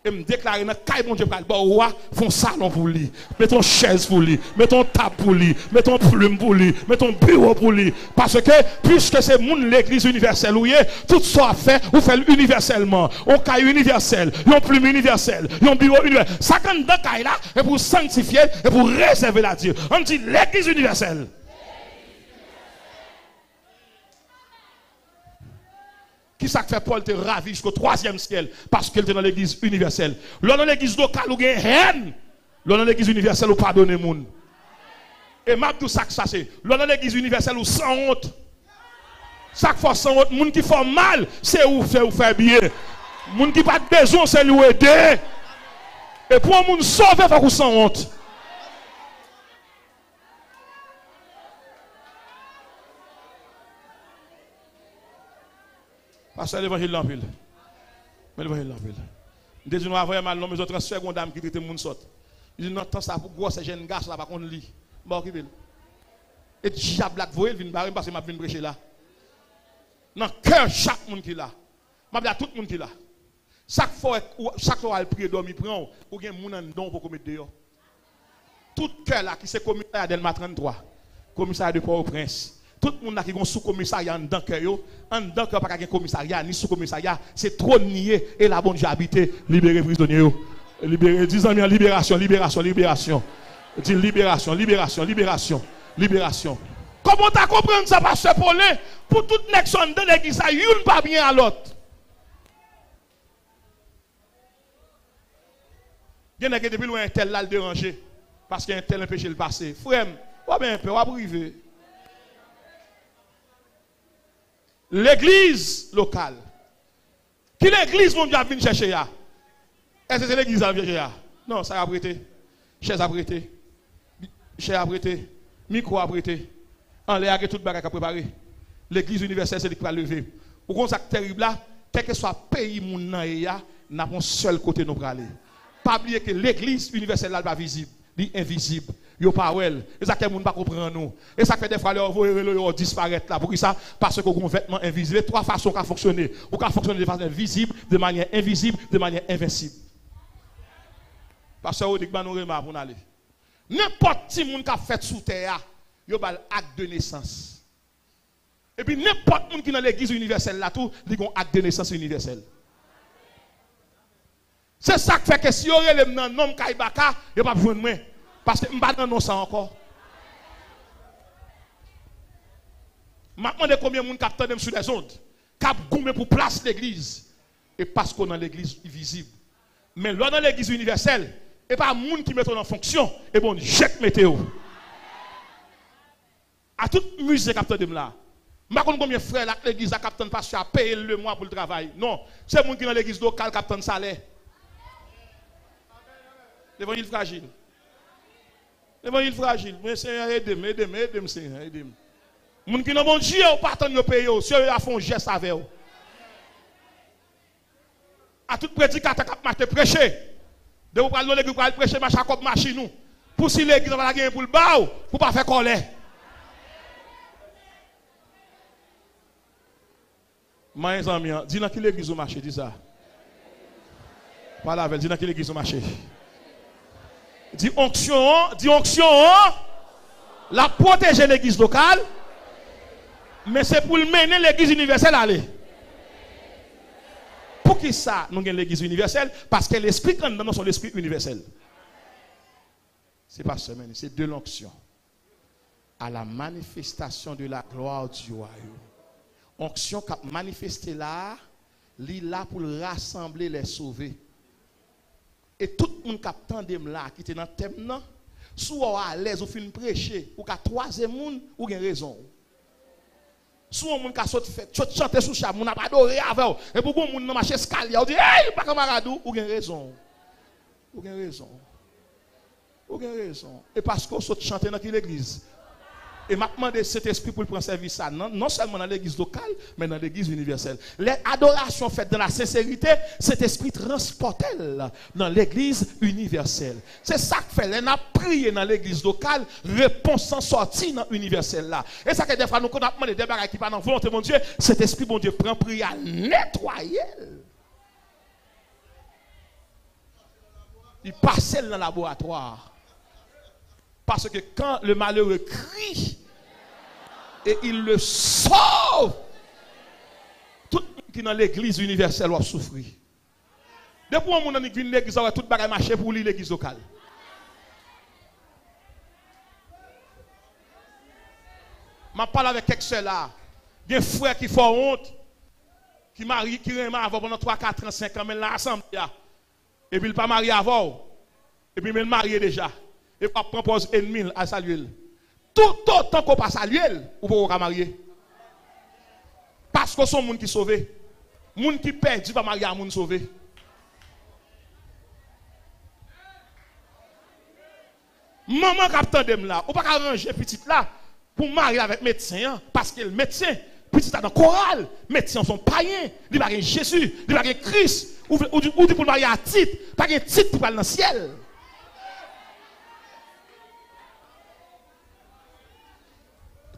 Et me déclarer dans caille bon Dieu pour le roi, font salon pour lui, mettons chaise pour lui, mettons table pour lui, mettons plume pour lui, mettons bureau pour lui. Parce que puisque c'est l'église universelle où tout ça fait, ou fait universellement, on caille universel, on plume universel, on bureau universel. Ça quand dans caille là, et pour sanctifier et pour réserver la Dieu. On dit l'église universelle. Qui ça fait Paul te ravi jusqu'au 3e ciel? Parce qu'il était dans l'église universelle. Là dans l'église locale où il y a haine. Là dans l'église universelle où pardonne le monde. Et m'a tout ça que ça c'est. Là dans l'église universelle où sans honte. Ça fait sans honte. Moun qui fait mal, c'est où faire bien. Moun qui pas besoin, c'est lui aider. Et pour un monde sauver, il faut qu'on sans honte. Parce que l'évangile l'empile. Mais l'évangile l'empile. Nous disons, nous avons mal, nous avons transfert une dame qui était moun sort. Il dit, non, tant ça pour gros, ces jeunes gars, là, par contre, lit. Bon, qui veut. Et diable, là, voyez, il vient barrer parce que m'a venu prêcher là. Dans le cœur, chaque monde qui est là. M'a dit à tout le monde qui est là. Chaque fois, elle prie, dormir, prend, ou bien moun en don pour commettre dehors. Tout cœur là, qui c'est commissaire d'Elma 33, commissaire de Port-au-Prince. Tout le monde là qui est sous-commissariat en dedans cœur, en dedans cœur, pas qu'un commissariat, ni sous-commissariat, c'est trop nié et la bonne Dieu habité, libérer prisonniers. Libérer, 10 ans, libération, libération, libération. Dis libération, libération, libération, libération. Comment tu comprends ça, pasteur Paulin? Pour toute nation dans l'église, il n'y a pas bien à l'autre. Il y a depuis loin un tel là le déranger. Parce qu'il y a un tel empêché le passé. Frère, ou bien un peu, ou privé. L'église locale. Qui l'église, mon Dieu, a venu chercher là? Est-ce que c'est l'église qui a venu chercher là? Non, ça a prêté. Chaise a prêté. Chaise a prêté. Micro a prêté. En l'air, tout le bagage a préparé. L'église universelle, c'est qui va lever. Pour qu'on soit terrible là, quel que soit le pays, mon nom, n'a pas un seul côté nous pour aller. Pas oublier que l'église universelle là, n'est pas visible, elle est invisible. Yo pas well. Et ça que les gens ne comprennent pas. Et ça fait des fois leur disparaître là. Pour ça? Parce qu'on a un vêtement invisible. Trois façons qu'à fonctionner. Ou qu'à fonctionner de façon visible, de manière invisible, de manière invincible. Parce que on dit que nous remarquons pour aller. N'importe qui qui a fait sous terre, il y a un acte de naissance. Et puis n'importe qui est dans l'église universelle là tout, il y a un acte de naissance universel. C'est ça qui fait que si il y aurait le nom Kaibaka, il n'y a pas besoin de moi. Parce que je ne sais pas ça encore. Je me demande combien de gens captent sur les ondes. Cap goumé pour place l'église. Et parce qu'on est dans l'église visible. Mais là dans l'église universelle, et pas les gens qui mettent en fonction, et bon, jette météo. À toute musique capte de là. Je ne sais pas combien de frères l'église a capté parce qu'il a payé le mois pour le travail. Non, c'est les gens qui sont dans l'église locale qui captent salaire. L'évangile fragile. L'évangile fragile. Mais Seigneur, aidez-moi, aidez-moi, Seigneur, aidez-moi. Les gens qui n'ont pas Dieu, ils partent de payer, si ils font un geste avec eux. À tout prédicateur qui a prêché, de vous parler de l'église, pour prêcher, machin comme machine. Pour si l'église va la gagner pour le bas, pour ne pas faire colère. Mes amis, dis dans qui l'église au marché, dis ça. Parle avec, dis dans qui l'église au marché. Dis onction, la protéger l'église locale, mais c'est pour mener l'église universelle à aller. Pour qui ça, nous avons l'église universelle? Parce que l'esprit quand nous sommes l'esprit universel. C'est pas semaine, c'est de l'onction. À la manifestation de la gloire du royaume. Onction qui a manifesté là, là pour rassembler les sauvés. Et tout le monde qui attendait là, qui était dans le thème, soit à l'aise, ou fin prêcher, ou qu'à troisième monde, ou une raison. Soit un monde qui a chanté sous chat, on n'a pas adoré avec. Et pour un monde qui a marché escalier, on dit, hey, pas camarade, ou une raison. Ou une raison. Ou une raison. Et parce qu'on saute chanter dans l'église. Et m'a demandé cet esprit pour prendre service ça, non seulement dans l'église locale, mais dans l'église universelle. Les adorations faites dans la sincérité, cet esprit transportait dans l'église universelle. C'est ça que fait, on a prié dans l'église locale, réponse en sortie dans l'universelle là. Et ça que des fois nous qu'on a demandé des bagages qui pas dans volonté mon Dieu, cet esprit mon Dieu prend prière nettoyer. Il passait dans le laboratoire. Parce que quand le malheureux crie et il le sauve, tout le monde qui est dans l'église universelle va souffrir. Depuis que mon vient dans l'église, tout le monde marché pour lui l'église locale. Je parle avec quelques soeurs là. Il y a des frères qui font honte, qui marient, qui remarient avant pendant 3, 4 ans, 5 ans, mais là ensemble. Et puis il pas marié avant. Et puis il marié déjà. Et pas propose ennemi à saluer. Tout autant qu'on pas saluer, ou pas marier. Parce que son monde qui sauvé. Monde qui perd, va marier à monde sauvé. Maman captain dem là, ou pas arranger petite là pour marier avec médecin parce que le médecin Petit ça dans chorale, médecin son païen, il pas Jésus, il pas Christ, ou dit pour marier à titre, pas un titre pour aller dans le ciel.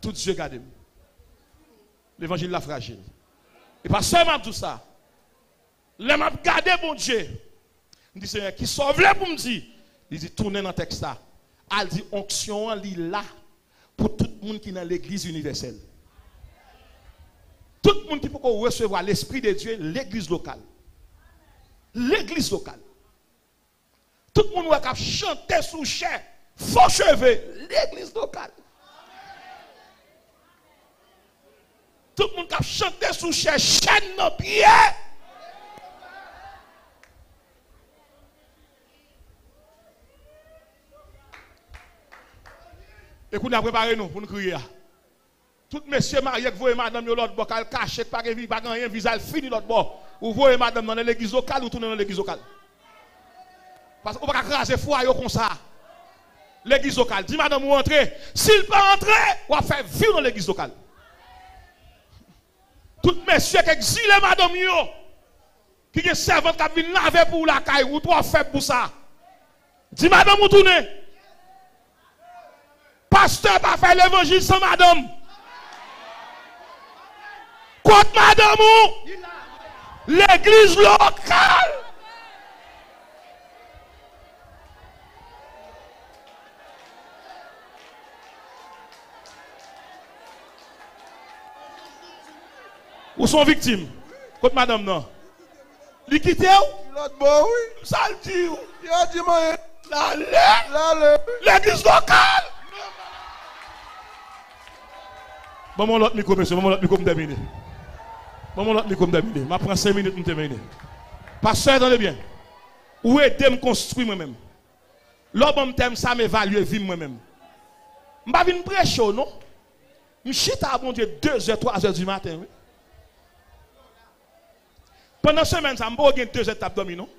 Tout Dieu garde. L'évangile la fragile. Et pas seulement tout ça. Les m'a gardé bon Dieu. Il dit Seigneur qui sauve les pour me dire. Il dit tournez dans le texte ça. Elle dit onction li là pour tout le monde qui est dans l'église universelle. Tout le monde qui peut recevoir l'esprit de Dieu, l'église locale. L'église locale. Tout le monde qui chanter sous chair, faux cheveux, l'église locale. Tout le monde qui chanter sous chair, chaîne dans pied. Et qu'on a préparé nous pour nous crier. Tout monsieur marié que voyez madame de l'autre bord, caché, pas rien, visage fini l'autre bord. Ou voyez madame dans l'église locale ou tournez dans l'église locale. Parce qu'on ne peut pas craser foyer comme ça. L'église locale. Dis madame où entrer. S'il peut entrer, on va faire vivre dans l'église locale. Tout monsieur qui exile madame yo, qui est servante qui vient laver pour la caille, ou toi fait pour ça. Dis madame où tournez. Pasteur pas faire l'évangile sans madame. Contre madame ou l'église locale. Ou sont victimes. Contre madame non. Li quitte ou? L'autre bon oui. Ça le dit ou? Il a dit moi. L'église locale. Bon, mon l'autre micro, monsieur, bon, mon l'autre micro, me terminer. Bon, mon l'autre micro, me terminer. Je prends 5 minutes pour me terminer. Pasteur, attendez bien. Où est-ce me construire moi-même? L'homme thème, ça m'évalue vivre moi-même. Je ne vais pas prêcher, non? Je suis à bon Dieu 2h, 3h du matin. Oui? Pendant ce semaine, ça ne vais pas 2 étapes dormir, non?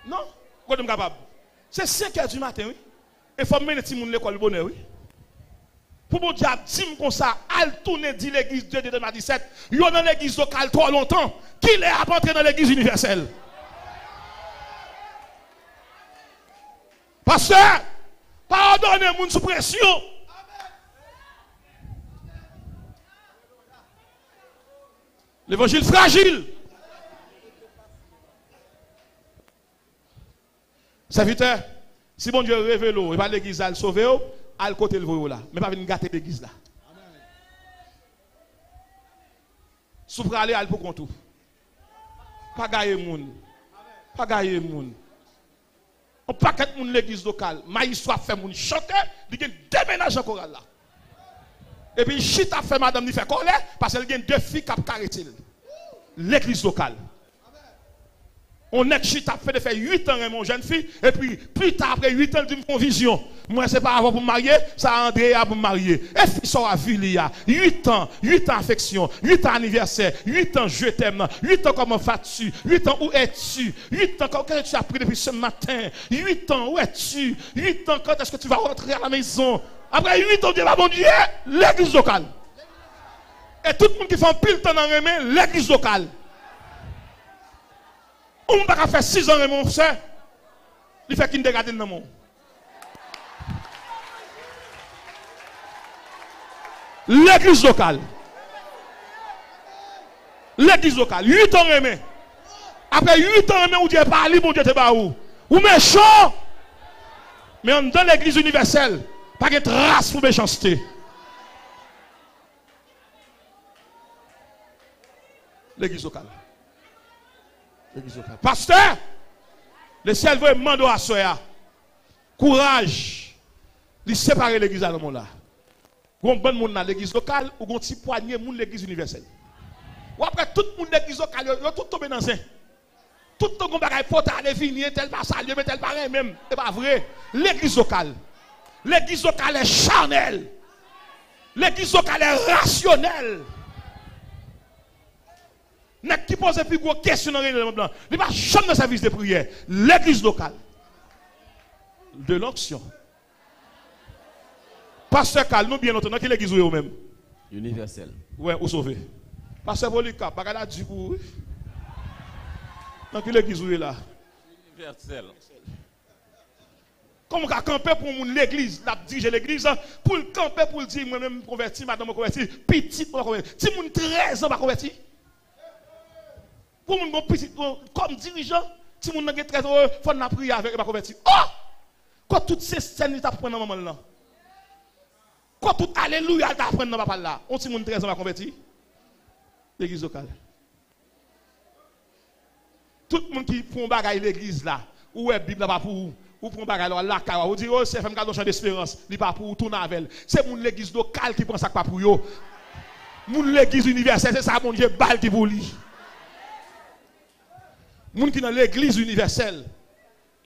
Non? Quand je suis capable. C'est 5h du matin, oui? Il faut mener tout le monde à l'école bonheur, oui? Pour mon diable, dis-moi comme ça, al tourner dit l'église de 2017, il y a dans l'église locale trop longtemps, qu'il est à entrer dans l'église universelle. Pasteur, pardonnez-moi sous pression. L'évangile fragile. Serviteur, si bon Dieu révèle, et pas l'église à le sauver, à le côté le voyou là, mais pas venir gâter l'église là. Souffre aller pour compte tout. Pas gagner moun. Pas gagner moun. On paquet moun l'église locale, maïs soit fait moun chanter, il y a déménage en chorale là. Et puis chita fait madame ni fait colère parce qu'elle a 2 filles qui ont carrété l'église locale. On est chita fait de faire 8 ans mon jeune fille et puis plus tard après 8 ans d'une vision. Moi c'est pas avant pour me marier, ça André pour me marier. Et fille sort à Vilia, 8 ans affection, 8 ans anniversaire, 8 ans je t'aime, 8 ans comment vas-tu, 8 ans où es-tu, 8 ans quand tu as pris depuis ce matin, 8 ans où es-tu, 8 ans quand est-ce que tu vas rentrer à la maison. Après 8 ans, Dieu va bon Dieu, l'église locale. Et tout le monde qui fait un pile temps dans l'église locale. On ne peut pas faire 6 ans, mon frère. Il fait qu'il ne regarde dans le monde. L'église locale. L'église locale. 8 ans, remé. Après 8 ans, remé, où Dieu parle, bon Dieu te bat où. Ou méchant. Mais on dans l'église universelle. Pas de trace pour méchanceté. L'église locale. L'église locale. Pasteur, le ciel veut demander à soi courage de séparer l'église à l'homme là. Gon bon monde dans l'église locale ou gon petit poignée monde l'église universelle. Ou après tout le monde l'église locale, yo tout tombé dans un. Tout le monde bagay faut aller venir tel pas saluer mais tel pas même, c'est pas vrai. L'église locale. L'église locale est charnelle. L'église locale est rationnelle. N'est qui pose plus gros question dans le blanc. Il va jamais dans service de prière. L'église locale. De l'onction. Pasteur Cal, nous bien entendons que l'église est au même. Universel. Ouais, ou sauvé. Pasteur Polycarpe, pas qu'à dire pour. Dans quelle église vous êtes là? Universel. Comment on camper pour l'église, la diriger l'église, pour le camper pour le dire moi-même converti, madame converti, petit pour converti. Si mon 13 ans pas converti. Pour mon petit comme dirigeant, si mon 13 ans faut na prier avec pas converti. Oh! Quand toutes ces scènes t'a prendre dans moment là. Quand tout alléluia t'a prendre dans papa là. On si mon 13 ans pas converti. L'église locale. Tout le monde qui prend bagaille l'église là, ou est Bible là pas pour vous. Ou pour bagaille là car ou dit oh c'est femme cadre champ d'espérance, li pas pour tout navel. C'est mon l'église locale qui prend ça pas pour yo. Mon l'église universelle, c'est ça mon Dieu balle qui pour lui. Moun qui dans l'église universelle,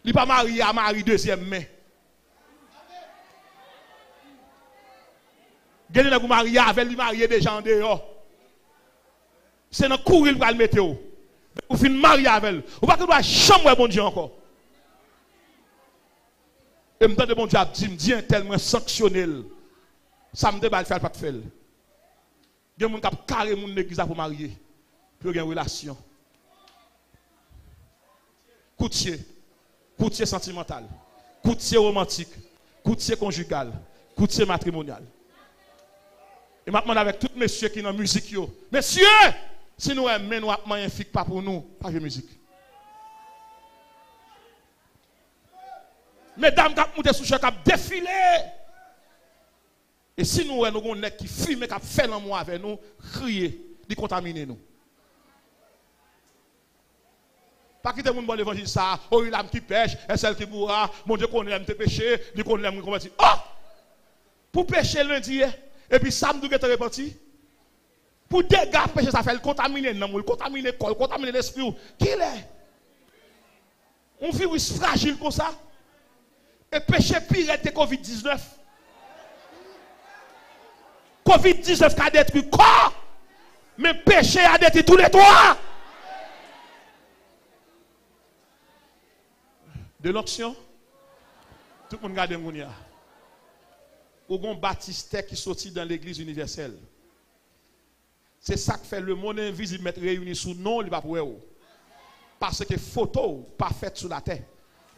li pas marié à Marie deuxième main. Gade n'a marié avec lui marié déjà en dehors. C'est dans courir pour le mettre. Ou fin marié avec elle. Ou pas que doit chambre bon Dieu encore. Et me de bon Dieu dit tellement sanctionnel. Ça me déballe faire pas de faire. Il y a des gens qui carré mon église pour marier. Pour avoir une relation. Coutier sentimental, coutier romantique, coutier conjugal, coutier matrimonial. Et maintenant avec tous messieurs qui sont dans la musique, messieurs, si nous aimons, nous avons un fixe pas pour nous, pas de musique. Mesdames qui ont monté sous chaque défilé. Et si nous avons un qui fume, qui fait l'amour avec nous, crier, de contaminer nous. Pas quitter mon bon évangile ça, oh il a qui pêche, et celle qui boira, mon Dieu qu'on aime te pécher, dit qu'on aime convertir. Oh! Pour pécher lundi, et puis samedi, tu es reparti. Pour des gars pécher, ça fait le contaminer, le contaminer le corps, contaminer l'esprit. Qui est? Un virus fragile comme ça. Et péché pire que Covid-19. Covid-19 qui a détruit le corps, mais péché a détruit tous les toits. De l'onction, tout le monde regarde Mounia. Ou un baptiste qui sortit dans l'église universelle. C'est ça qui fait le monde invisible mettre réuni sous nom, il va pour eux. Parce que photo pas faite sous la terre,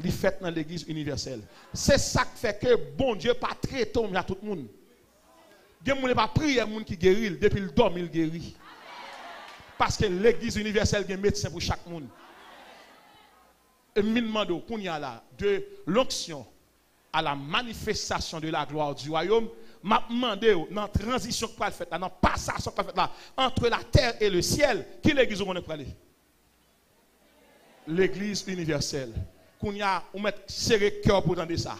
il fait dans l'église universelle. C'est ça qui fait que bon Dieu pas traiter à tout le monde. Il n'y a pas prier monde qui guérit depuis le dorme il guérit. Parce que l'église universelle a un médecin pour chaque monde. Et me demande qu'on y a là de l'onction à la manifestation de la gloire du royaume, m'a demandé dans la transition que va faire là, dans le passage que va faire là entre la terre et le ciel, qui l'église on est prêt? L'église universelle. Qu'on y a on met serré cœur pour entendre ça.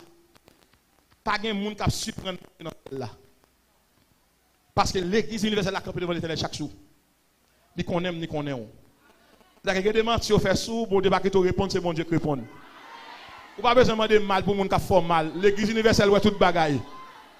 Pas de monde qui surprendre dans là. Parce que l'église universelle a campé devant l'Éternel chaque jour. Ni qu'on aime ni qu'on aime. Là, quelqu'un demande si on fait sous, bon Dieu pas que tu réponds, c'est bon Dieu qui répond. Ou pas besoin de demander mal pour les gens qui font mal. L'église universelle, ouais, toute bagaille.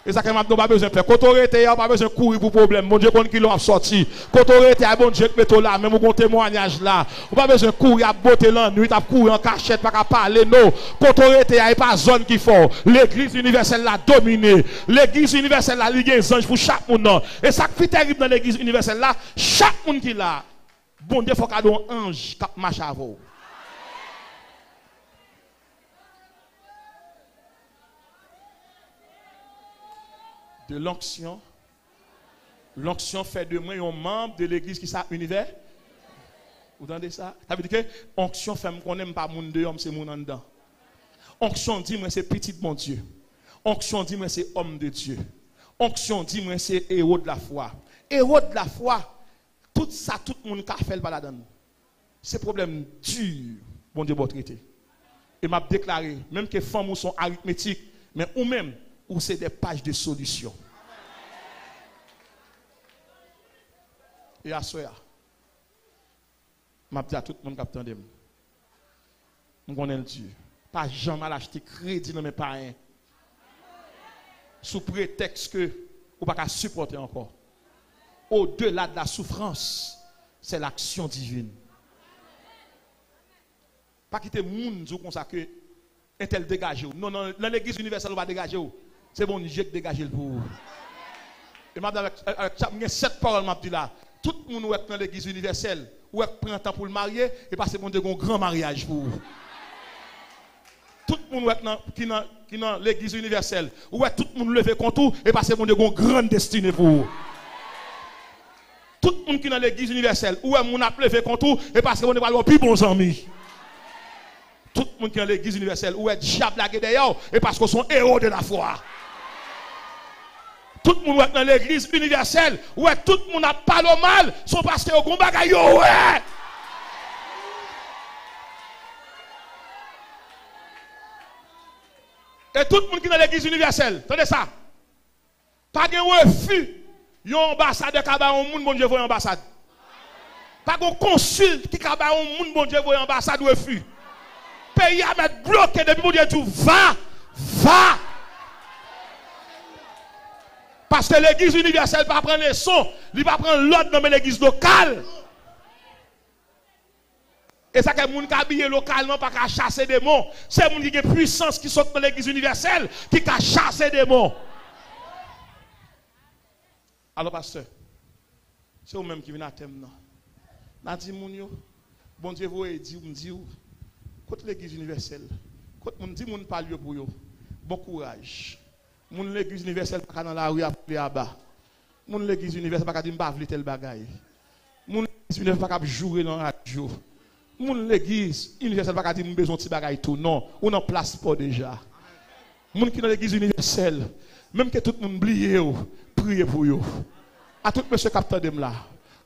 Et ça, qu'on pas besoin de faire. Quand on était, on pas besoin de courir pour problème. Mon Dieu, qu'on qui l'a sorti. Quand on était, bon Dieu, qui met là, même un témoignage là. On pas besoin de courir à botter la nuit, à courir en cachette, pas qu'à parler, non. Quand on était, il n'y a pas de zone qui font. L'église universelle l'a dominé. L'église universelle là, il y a des anges pour chaque monde. Et ça qui est terrible dans l'église universelle là, chaque monde qui l'a. Bon Dieu, il faut qu'il y ait un ange qui marche avec vous. De l'onction. L'onction fait de moi un membre de l'église qui s'appelle univers. Vous entendez ça? Ça veut dire que l'onction fait qu'on n'aime pas mon dehors, c'est mon en dedans. Onction dit moi c'est petit mon Dieu. Onction dit moi c'est homme de Dieu. Onction dit moi c'est héros de la foi. Héros de la foi. Tout ça, tout le monde qui fait le baladon. C'est problème dur, bon Dieu, votre traité. Et m'a déclaré, même que les femmes sont arithmétiques, mais ou même, ou c'est des pages de solutions. Et à ce m'a dit à tout le monde qui attendait. Je connais le Dieu. Pas jamais acheter crédit dans mes parents. Sous prétexte que vous ne pouvez pas supporter encore. Au-delà de la souffrance, c'est l'action divine. Pas quitter le monde comme ça que un tel dégagé. Non, non, dans l'église universelle, on va dégager. C'est bon, Dieu qui dégage le pour vous. Et madame, avec 7 paroles, m'a dit là. Tout le monde est dans l'église universelle, ou prend temps pour le marier, et parce que bon Dieu, un grand mariage pour vous. Tout le monde qui est dans l'église universelle, ou tout le monde levé contre vous, et parce que bon Dieu, une grande destinée pour vous. Tout le monde qui est dans l'église universelle, ou est mon a levé contre vous, et parce que bon Dieu, va plus bons amis. Tout le monde qui est dans l'église universelle, ou est diable la d'ailleurs, et parce qu'ils sont héros de la foi. Tout le monde est dans l'église universelle, où tout le monde a pas le mal, son pasteur au combat, ouais. Et tout le monde qui est dans l'église universelle, attendez ça. Pas de refus, yon ambassadeur qui a un monde, bon Dieu, voyez ambassade. Pas de consul qui a un monde, bon Dieu, voyez ambassade, refus. Pays à mettre bloqué depuis, bon Dieu, tout va. Parce que l'église universelle va prendre les sons, il va prendre l'autre dans l'église locale. Et ça, que les gens qui habillent localement, pas qu'à chasser des démons. C'est les gens qui ont puissance qui sont dans l'église universelle, qui ont chassé des démons. Alors, pasteur, c'est vous-même qui venez à thème. N'a dit, bon Dieu, vous dit, contre l'église universelle, contre mon dit, mon parle pour vous. Bon courage. Mon l'église universelle pas dans la rue appeler à bas. Mon l'église universelle pas dire m'pa vle tel bagaille. Mon l'église universelle pas jouer dans la radio. Mon l'église universelle pas dire besoin petit bagaille tout non, on en place pas déjà. Mon qui dans l'église universelle, même que tout le monde oublie priez pour vous. À tout monsieur capteur de là.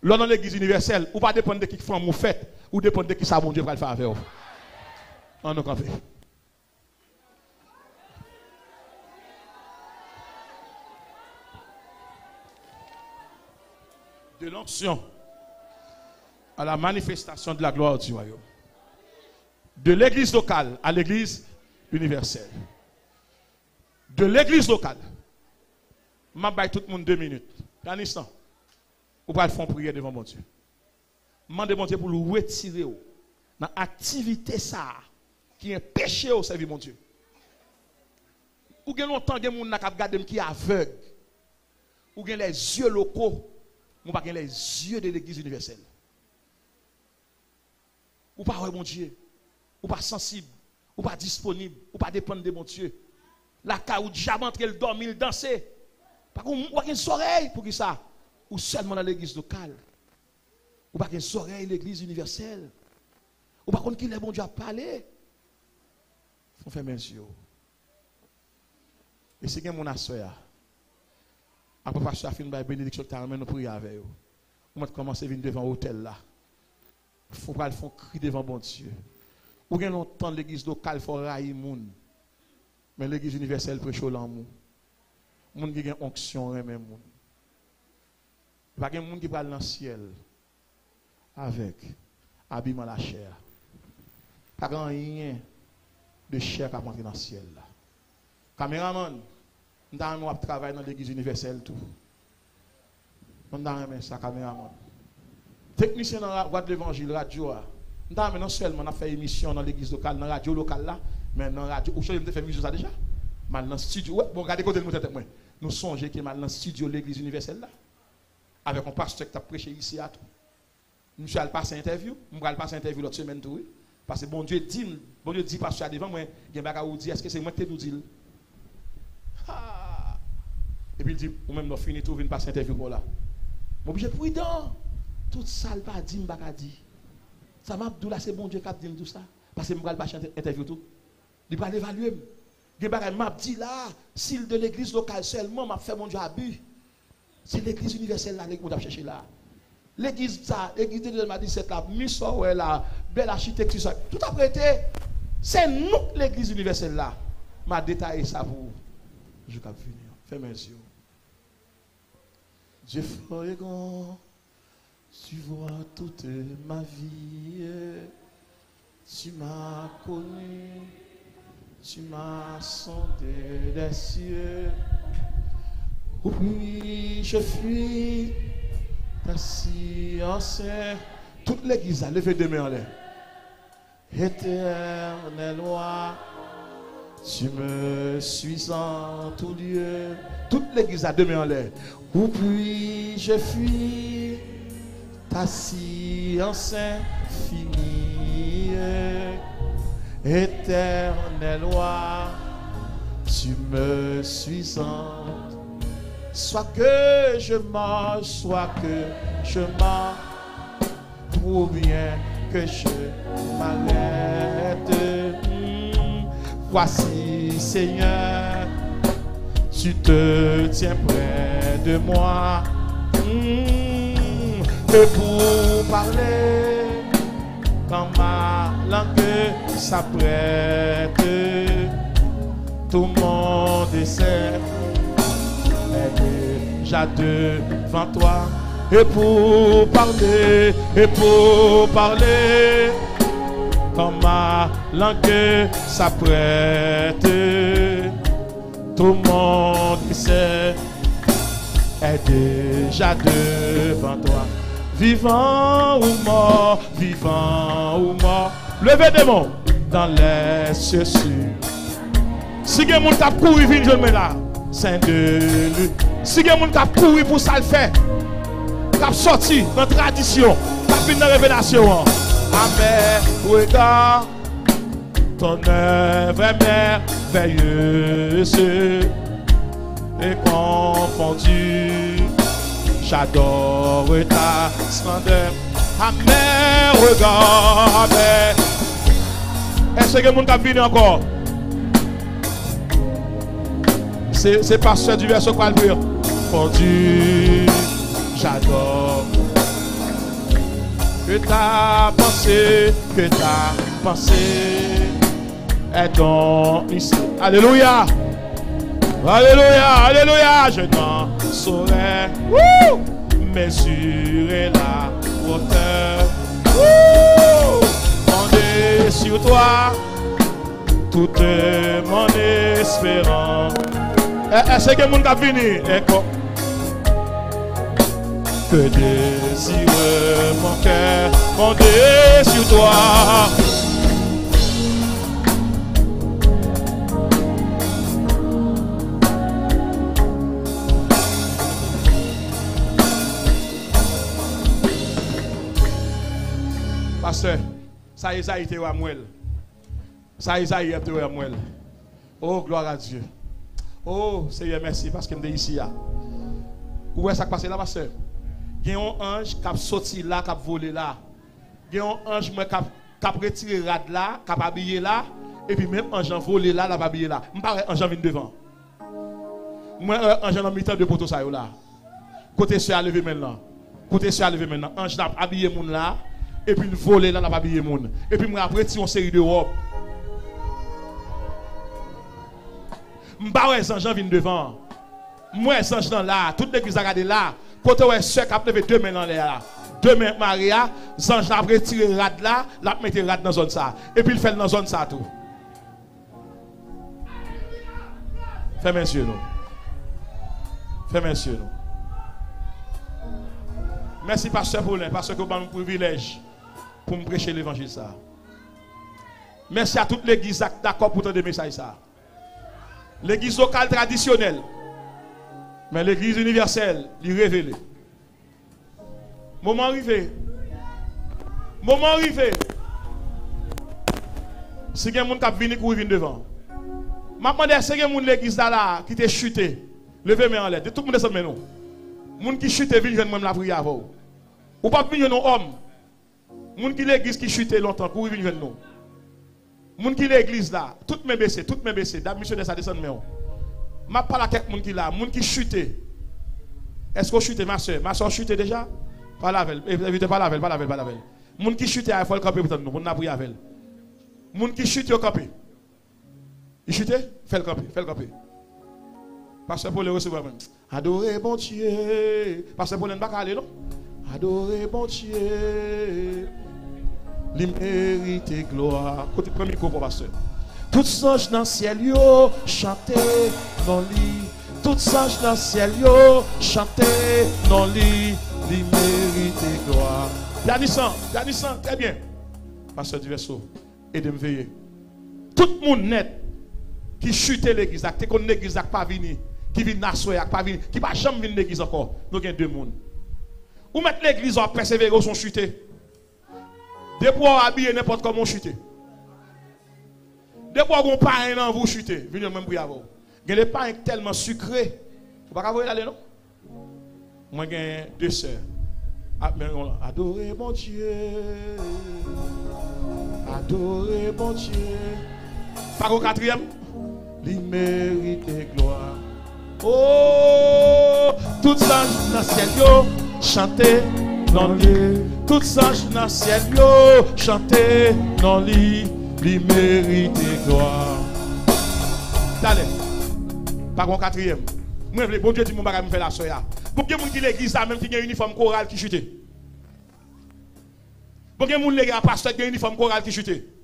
Là dans l'église universelle, ou pas dépendre de qui font mon fait, ou dépendre de qui ça bon Dieu va le faire avec vous. On nous campé. De l'onction à la manifestation de la gloire du royaume. De l'église locale à l'église universelle. De l'église locale. Je vais tout le monde 2 minutes. Un instant. Vous pouvez faire une prière devant mon Dieu. Je demande mon Dieu pour le retirer dans l'activité ça qui est péché au service mon Dieu. Ou bien longtemps, il y a des gens qui sont aveugles. Ou bien les yeux locaux. Ou pas les yeux de l'église universelle. Ou pas mon Dieu. Ou pas sensible. Ou pas disponible. Ou pas dépendre de mon Dieu. La cas où diable entre le dormir, il danser. Pas qu'on ou pas une oreille pour qui ça. Ou seulement dans l'église locale. Ou pas une oreille l'église universelle. Ou pas qu'on qui les bon Dieu a parlé. Faut faire mes yeux. Et c'est que mon assoya. Après, pasteur a fait une bénédiction, tu as amené nous prier avec vous. On va commencer à venir devant l'hôtel là. Il faut pas le faire crier devant bon Dieu. Ou bien longtemps l'église locale, il faut railler moun. Mais l'église universelle prêche au l'amour. Moun qui a une onction, même moun. Il n'y a pas de monde qui parle dans le ciel avec habillement la chair. Pas rien de chair qui a monté dans le ciel là. Caméraman, nous avons travaillé dans l'église universelle tout. Nous avons ça caméraman. Technicien dans la voie de l'évangile radio. Nous avons non seulement fait émission dans l'église locale, dans la radio locale là, mais dans la radio. Vous savez, fait musique ça déjà. Mal dans le studio. Ouais, bon, regardez côté de moi. Nous songeons que mal dans le studio de l'église universelle là. Avec un pasteur qui a prêché ici à tout. Nous allons passer interview. Nous allons passer interview l'autre semaine tout. Parce que bon Dieu dit pasteur devant moi, il y a un dit est-ce que c'est moi qui nous dit? Et puis il dit, ou même nous finissons tout, venir passer interview pour là. Mon obligé prudent. Tout ça, il pas dit, il dit. Ça m'a dit là, c'est bon Dieu qui a dit tout ça. Parce que je ne vais pas passer interview tout. Il va l'évaluer. Il m'a dit là, s'il de l'église locale seulement, m'a fait mon Dieu abus. C'est l'église universelle là, qu'on a cherché là. L'église ça, l'église de 2017 là, Misso, là, belle architecture, ça, tout a prêté. C'est nous, l'église universelle là. M'a détaillé ça pour vous. Je vais venir. Fais mes yeux. Dieu fort grand, tu vois toute ma vie. Tu m'as connu, tu m'as sondé des cieux. Oui, je fuis ta science. Toute l'église a levé des mains en l'air. Éternel roi, Tu me suis en tout lieu. Toute l'église a deux mains en l'air. Où puis-je fuir ta science infinie, éternel roi, tu me suis en. Soit que je mange, soit que je mange, ou bien que je m'arrête. Voici, Seigneur, tu te tiens près de moi. Et pour parler, quand ma langue s'apprête, tout mon dessert est déjà devant toi. Et pour parler, quand ma langue s'apprête, tout mon dessert est déjà devant toi. Vivant ou mort, levez des mains dans les cieux sûrs. Si quelqu'un t'a couru, viens je me là, Saint de lui. Si quelqu'un t'a couru pour ça le fait, t'a sorti dans la tradition, t'a fait dans la révélation. Amen, regarde ton œuvre est merveilleuse et confondue. J'adore ta splendeur. Amen, regarde. Est-ce que mon cap vient encore? C'est pasteur du verset quoi le dire? Fondu, j'adore. Que ta pensée est donc ici. Alléluia. Alléluia, alléluia, je n'en saurais mesurer la hauteur. Fondé sur toi, toute mon espérance. Est-ce que mon cap vini? Que désire mon cœur, fondé sur toi. Pasteur, ça y est, ça a été à moi. Ça y est, ça a été à moi. Oh, gloire à Dieu. Oh, Seigneur, merci parce que je suis ici. Où est-ce que ça passe là, pasteur? Il y a un ange qui a sorti là, qui a volé là. Il y a un ange qui a retiré rad là, qui a habillé là. Et puis même ange a volé là, qui a habillé là. Je ne parle pas ange vient devant. Moi, ange a mis tant de poteaux ça là. Côté sur à lever maintenant. Côté sur à lever maintenant. Ange a habillé moun là. Et puis il volé là, il a habillé moun. Et puis moi après une série de robes. Je ne parle pas ange vient devant. Moi, ange là, toute l'église a regardé là. Côté où est sœur qui a levé deux mains dans l'air. Deux mains Maria, Zange a retiré rad là, l'a mis rad dans zone ça. Et puis il fait dans zone ça tout. Fais monsieur nous. Fais monsieur nous. Merci pasteur Paulin parce que vous avez un privilège pour me prêcher l'évangile ça. Merci à toute l'église d'accord pour te messages ça. L'église locale traditionnelle. Mais l'église universelle, il révèle. Moment arrivé. Moment arrivé. Si quelqu'un qui vient courir devant. Je me demande si quelqu'un de l'église là qui t'a chuté. Levez-moi en l'air. Tout le monde descend maintenant. Moun qui chute vient joindre même la prière avant. Ou pas venir non homme. Moun qui l'église qui chute longtemps courir vient joindre nous. Moun qui l'église là, toutes mes baissées. D'ab monsieur ça descend maintenant. Je parle à quelqu'un qui là, moun qui chute. Est-ce que chute ma soeur? Ma soeur chute déjà? Pas la veille. Évitez pas la veille. Moun qui chute, il faut le camper pour nous. Moun n'a prié avec. Moun qui chute au camper. Il chute, fais le camper. Pasteur Paul le recevoir même. Adorez bon Dieu. Pasteur Paul ne va pas aller non? Adorez bon Dieu. Il mérite gloire. Côté premier cours pour pasteur. Tous anges dans le ciel yo chanter non lit. Tous anges dans le ciel yo chanter non lit. Il mérite gloire. Yadissan, très bien. Pasteur du verso, aidez-moi veiller. Tout le monde net qui chute l'église, qui connaît l'église pas venir, qui vient n'assoyer, pas venir, qui pas jamais venir l'église encore. Nous avons deux mondes. Ou mettre l'église en persévérer ou son chuter. Depuis on habiller n'importe comment chuter. Depuis on pain dans vous chuter, venez même pour avoir. Il y a des pains tellement sucrés. Vous ne pouvez pas aller non? Moi j'ai deux sœurs. Adorez mon Dieu. Adorez mon Dieu. Par au quatrième. Il mérite gloire. Oh, tout ça dans le ciel yo, chantez dans lui. Tout ça dans le ciel yo, chantez dans lui. Il mérite gloire. Allez, par au quatrième. Moi, bon Dieu dit mon bagage me fait la soya. Pour que les gens qui l'église ça même qui a un uniforme choral qui chute. Pour que les gens l'église pasteur qui a un uniforme choral qui chute.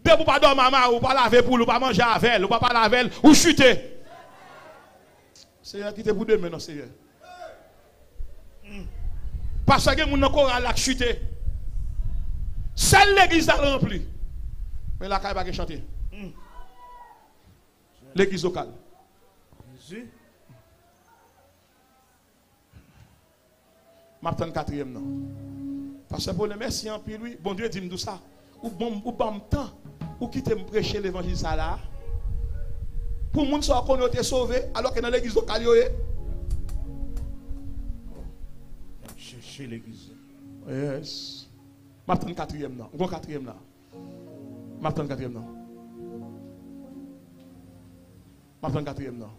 De vous pas dormir maman ou pas laver pour ou pas manger avec elle ou pas laver elle ou chuter. Seigneur qui te pour demain non Seigneur. Parce que les gens choral qui chute. Seule l'église a rempli. Mais la caille pas chanter. L'église locale. Jésus. M'attends quatrième non. Parce que pour le merci en puis lui, bon Dieu dit me tout ça. Ou bon temps ou quitter me prêcher l'évangile ça là. Pour monde soit qu'on été sauvé alors que dans l'église locale yo. Chercher l'église. Yes. M'attends quatrième non. Bon quatrième là. M'attends quatrième non. M'attends quatrième non.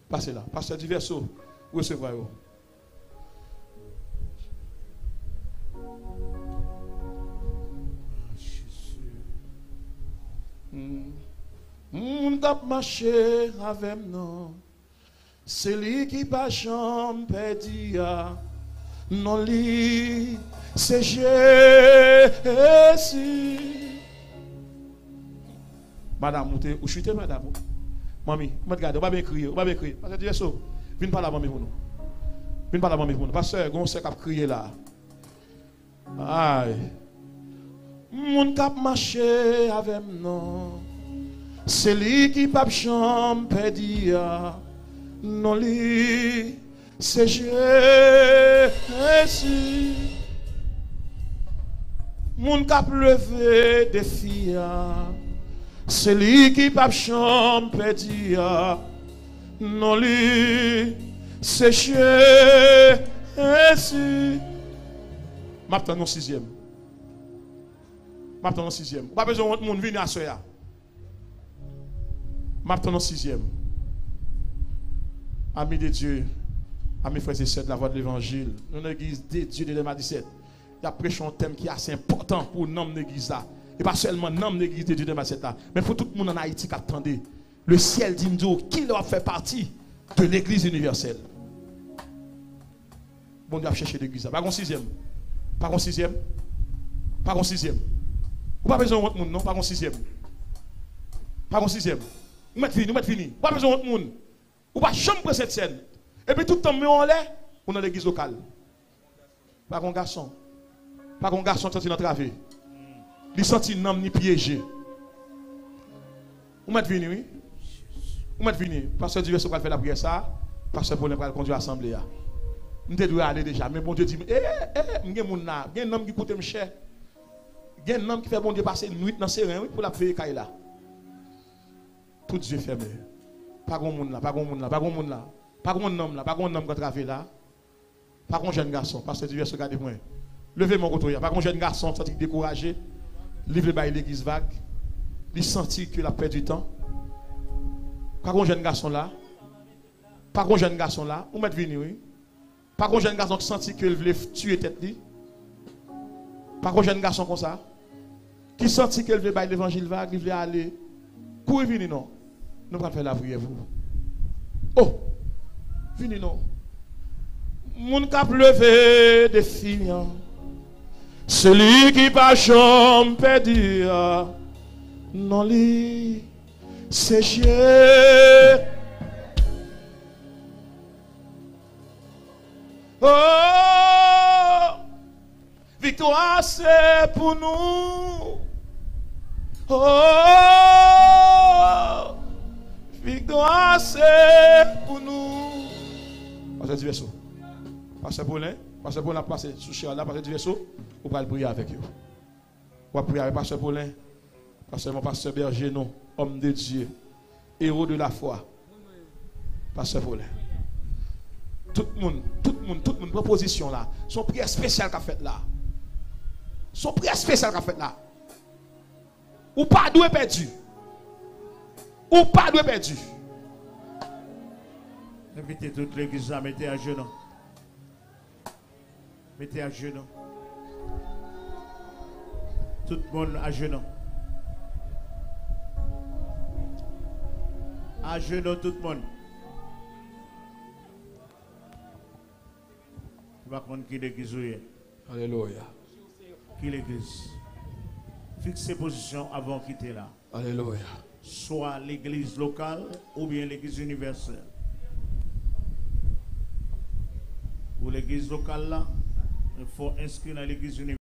Passez là. Passez du verso. Recevoir yo. Moun kap marché avec nous, c'est lui qui pas jamais perdu. Non li, c'est Jésus. Madame, ou chute madame. Mami, me regarde, on va bien crier, on va bien crier. Parce que tu es ça, viens pas la mamie pour nous. Viens pas la mamie pour nous. Parce que on sait qu'à crier là. Aïe. Moun kap marché avec nous. C'est lui qui pas chambre perdu. Non lui, c'est Jésus. Moun kap levé des filles. C'est lui qui pas chambre perdu. Non lui, c'est Jésus. M'attends au sixième. M'attends au sixième. Pas besoin de monde venir à soya. M'attends au sixième. Amis de Dieu, amis frères et sœurs de la voix de l'évangile, nous l'église de Dieu de 2017. Il y a prêché un thème qui est assez important pour nous l'église là. Et pas seulement nous l'église de Dieu de 2017 là, mais pour tout le monde en Haïti qui attendait. Le ciel dit nous qui doit faire partie de l'église universelle. Bon Dieu a cherché l'église là. Pas un sixième. Pas un sixième. Pas un sixième. Ou pas besoin de monde non, pas un sixième. Pas un sixième. Nous mettons fini. Pas besoin de monde. Ou pas chambre cette scène. Et puis tout le temps, on est dans l'église locale. Pas un garçon. Pas un garçon qui est dans travé. Il senti un homme ni piégé. Vous mettez fini, oui? Vous mettez fini. Pasteur Dieu va faire la prière ça. Pasteur Paul va conduire l'assemblée. Nous devons aller déjà. Mais bon Dieu dit, il y a un homme qui coûte me cher. Il y a un homme qui fait bon Dieu passer une nuit dans ses reins pour la payer là. Tout Dieu fermé. Pas grand monde là, pas grand monde là, pas grand monde là. Pas grand homme là, pas grand homme qui travaille là. Pas grand jeune garçon, parce que Dieu regarde moi. Levez mon côté, pas grand jeune garçon senti découragé. Livre by l'église vague. Il sentit qu'il a perdu du temps. Pas grand jeune garçon là. Pas grand jeune garçon là, ou mettre venir oui. Pas grand jeune garçon qui sentit qu'il voulait tuer tête li. Pas grand jeune garçon comme ça. Qui sentit qu'il voulait by l'évangile vague, il voulait aller. Courir venir non. Nous allons faire la prière vous. Oh, venez non. Mon cap levé des filles. Celui qui pas chambre perdu. Non li, c'est Jésus. Oh, victoire c'est pour nous. Oh, passé pour nous. Pasteur Diverso. Pasteur Paulin a passé sous cher là, Pasteur Diverso, on va prier avec eux. On va prier avec Pasteur Paulin, mon pasteur Berger, non, homme de Dieu, héros de la foi. Pasteur Paulin. Tout le monde, proposition là. Son prière spéciale qu'a fait là. Son prière spéciale qu'a fait là. Ou pas doué perdu. Ou pas doué perdu. Invitez toute l'église à mettre à genoux. Mettez à genoux. Tout le monde à genoux. À genoux tout le monde. Je ne sais pas qui l'église est. Alléluia. Qui l'église. Fixez position avant de quitter là. Alléluia. Soit l'église locale ou bien l'église universelle. Pour l'église locale là, il faut inscrire dans l'église universelle.